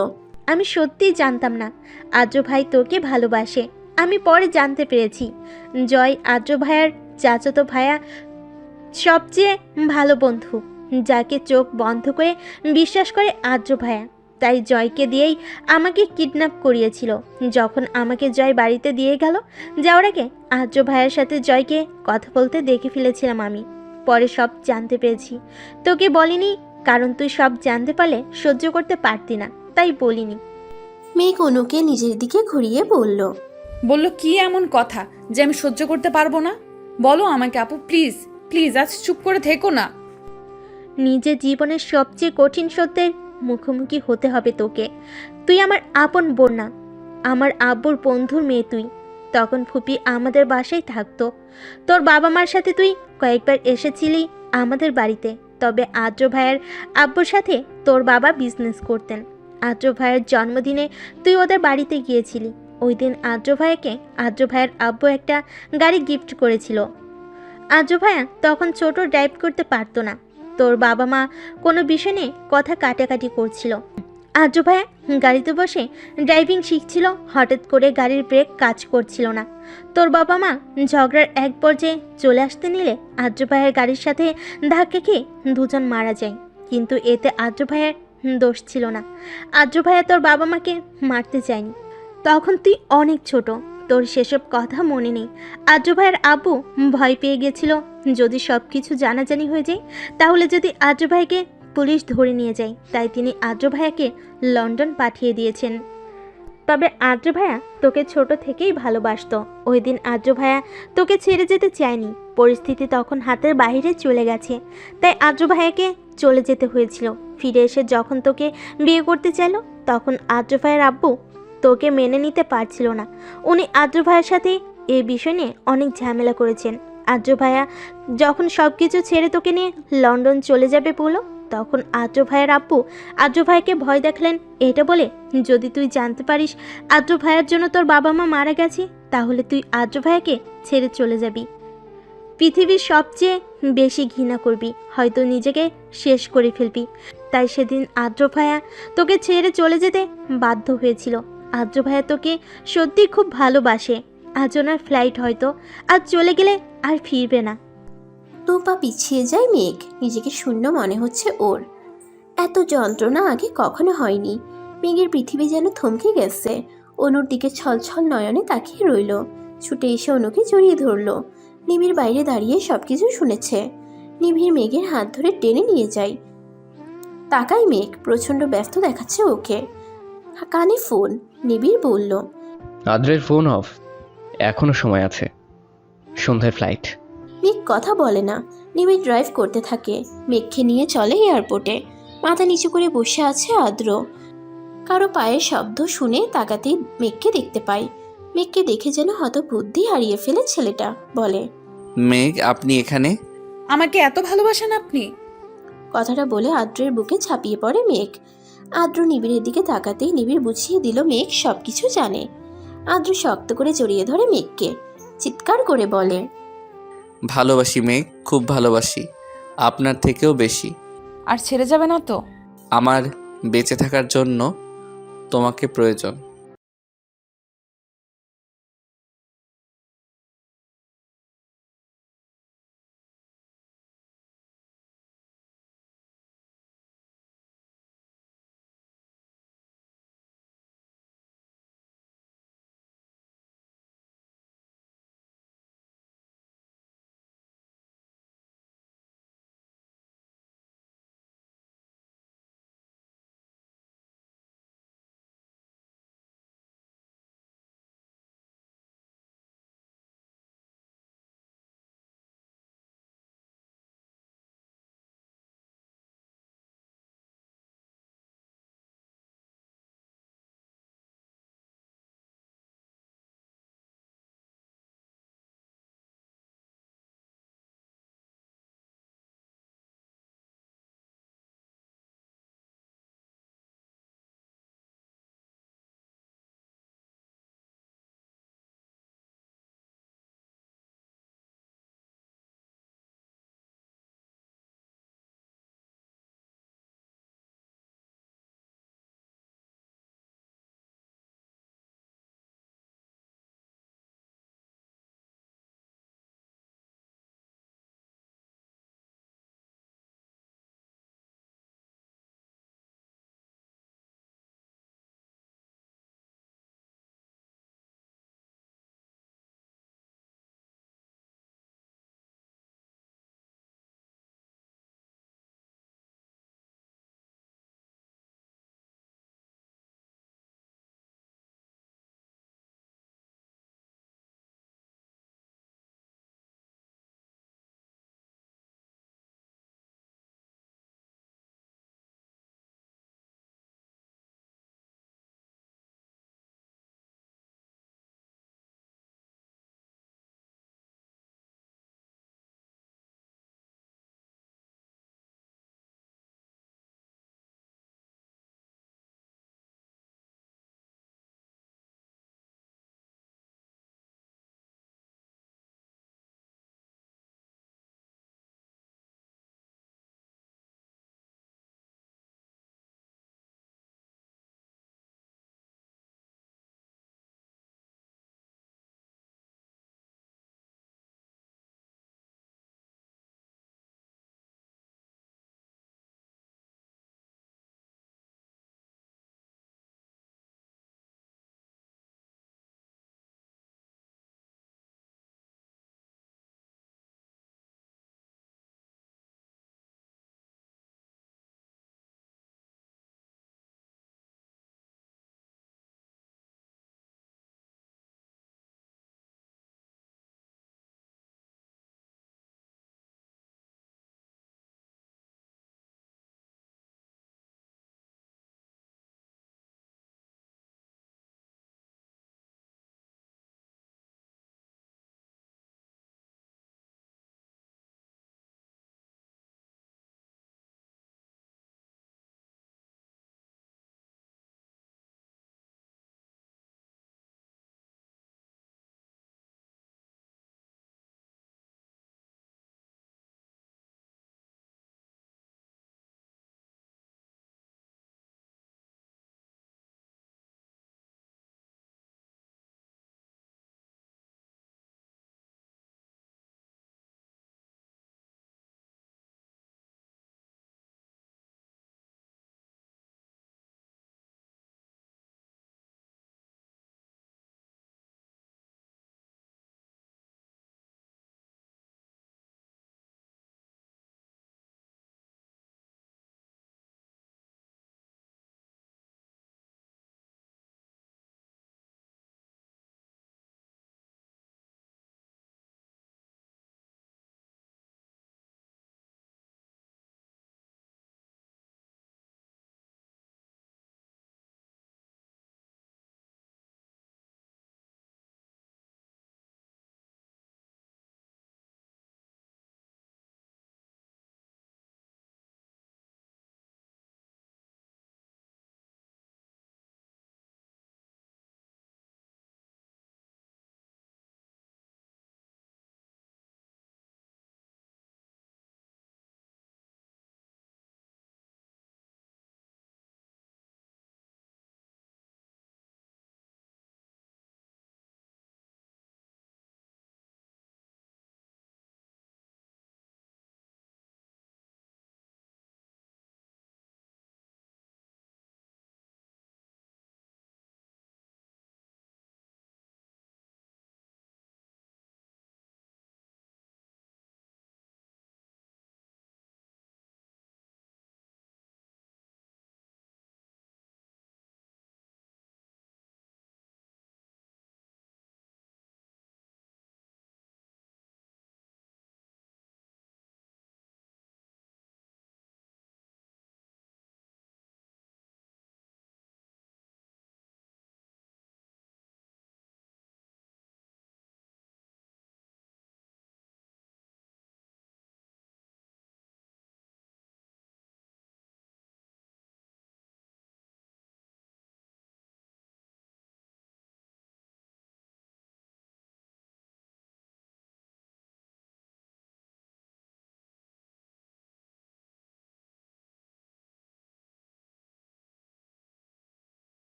আমি সত্যিই জানতাম না আদ্র ভাই তোকে ভালোবাসে। আমি পরে জানতে পেরেছি জয় আদ্র ভাইয়ার চাচাতো ভাইয়া, সবচেয়ে ভালো বন্ধু, যাকে চোখ বন্ধ করে বিশ্বাস করে আদ্র ভাইয়া। তাই জয়কে দিয়েই আমাকে কিডন্যাপ করিয়েছিল। যখন আমাকে জয় বাড়িতে দিয়ে গেল, যাওয়ার আগে আদ্র ভাইয়ের সাথে জয়কে কথা বলতে দেখে ফেলেছিলাম আমি। পরে সব জানতে পেরেছি, তোকে বলিনি কারণ তুই সব জানতে পারলে সহ্য করতে পারতি না, তাই বলিনি। মেঘ অনুকে নিজের দিকে ঘুরিয়ে বলল, কি এমন কথা যে আমি সহ্য করতে পারবো না? বলো আমাকে আপু, প্লিজ প্লিজ, আজ চুপ করে থেকো না। নিজের জীবনের সবচেয়ে কঠিন সত্যের মুখোমুখি হতে হবে তোকে। তুই আমার আপন বোন না, আমার আব্বুর বন্ধুর মেয়ে তুই। তখন ফুপি আমাদের বাসায় থাকতো। তোর বাবা মার সাথে তুই কয়েকবার এসেছিলি আমাদের বাড়িতে, তবে আদ্র ভাইয়ের আব্বুর সাথে তোর বাবা বিজনেস করতেন। আদ্র ভাইয়ের জন্মদিনে তুই ওদের বাড়িতে গিয়েছিলি। ওই দিন আদ্র ভাইয়ের আব্বু একটা গাড়ি গিফট করেছিল। আদ্র ভাইয়া তখন ছোট, ড্রাইভ করতে পারতো না। তোর বাবা মা কোনো বিষয় নিয়ে কথা কাটাকাটি করছিল। আদ্র ভাইয়া গাড়িতে বসে ড্রাইভিং শিখছিল। হঠাৎ করে গাড়ির ব্রেক কাজ করছিল না। তোর বাবা মা ঝগড়ার এক পর্যায়ে চলে আসতে নিলে আদ্র ভাইয়ের গাড়ির সাথে ধাক্কা খেয়ে দুজন মারা যায়। কিন্তু এতে আদ্র ভাইয়ের দোষ ছিল না। আদ্র ভাইয়া তোর বাবা মাকে মারতে চায়নি। তখন তুই অনেক ছোট, তোর সেসব কথা মনে নেই। আদ্র ভাইয়ের আব্বু ভয় পেয়ে গেছিল যদি সব কিছু জানাজানি হয়ে যায়, তাহলে যদি আদ্র ভাইকে পুলিশ ধরে নিয়ে যায়, তাই তিনি আদ্র ভাইয়াকে লন্ডন পাঠিয়ে দিয়েছেন। তবে আদ্র ভাইয়া তোকে ছোট থেকেই ভালোবাসতো। ওই দিন আদ্র ভাইয়া তোকে ছেড়ে যেতে চায়নি, পরিস্থিতি তখন হাতের বাইরে চলে গেছে, তাই আদ্র ভাইয়াকে চলে যেতে হয়েছিল। ফিরে এসে যখন তোকে বিয়ে করতে চাইলো, তখন আদ্র ভাইয়ের আব্বু তোকে মেনে নিতে পারছিল না। উনি আদ্র ভাইয়ের সাথে এই বিষয় নিয়ে অনেক ঝামেলা করেছেন। আদ্র ভাইয়া যখন সব কিছু ছেড়ে তোকে নিয়ে লন্ডন চলে যাবে বলো, তখন আদ্র ভাইয়ের আব্বু আদ্র ভাইকে ভয় দেখালেন, এটা বলে, যদি তুই জানতে পারিস আদ্র ভাইয়ের জন্য তোর বাবা মা মারা গেছে, তাহলে তুই আদ্র ভাইয়াকে ছেড়ে চলে যাবি, পৃথিবীর সবচেয়ে বেশি ঘৃণা করবি, হয়তো নিজেকে শেষ করে ফেলবি। তাই সেদিন আদ্র ভাইয়া তোকে ছেড়ে চলে যেতে বাধ্য হয়েছিল। আদ্র ভাইয়া তোকে সত্যি খুব ভালোবাসে। আজ ওনার ফ্লাইট, হয়তো আজ চলে গেলে আর ফিরবে না। দু পা পিছিয়ে যায় মেঘ, নিজেকে শূন্য মনে হচ্ছে ওর। এত যন্ত্রণা আগে কখনো হয়নি। মেঘের পৃথিবী যেন থমকে গেছে। অনুর দিকে ছলছল নয়নে তাকিয়ে রইল। ছুটে এসে অনুকে জড়িয়ে ধরল। নিবিড় বাইরে দাঁড়িয়ে সবকিছু শুনেছে। নিবিড় মেঘের হাত ধরে টেনে নিয়ে যায়। তাকাই মেঘ, প্রচণ্ড ব্যস্ত দেখাচ্ছে ওকে। কানে ফোন। নিবিড় বলল, আদ্রের ফোন অফ, এখনো সময় আছে, সন্ধ্যায় ফ্লাইট। মেঘ কথা বলে না। নিবিড় ড্রাইভ করতে থাকে। মেঘকে নিয়ে চলে এয়ারপোর্টে। মাথা নিচু করে বসে আছে আদ্র। কারো পায়ের শব্দ শুনে তাকাতেই মেঘকে দেখতে পায়। মেঘকে দেখে যেন হতবুদ্ধি হারিয়ে ফেলে ছেলেটা। বলে, মেঘ, আপনি এখানে? আমাকে এত ভালোবাসেন আপনি? কথাটা বলে আদ্রের বুকে ঝাঁপিয়ে পড়ে মেঘ। আদ্র নিবিড়ের দিকে তাকাতেই নিবিড় বুঝিয়ে দিল মেঘ সব কিছু জানে। আদ্র শক্ত করে জড়িয়ে ধরে মেঘকে, চিৎকার করে বলে, ভালোবাসি মেঘ, খুব ভালোবাসি, আপনার থেকেও বেশি। আর ছেড়ে যাবে না তো? আমার বেঁচে থাকার জন্য তোমাকে প্রয়োজন।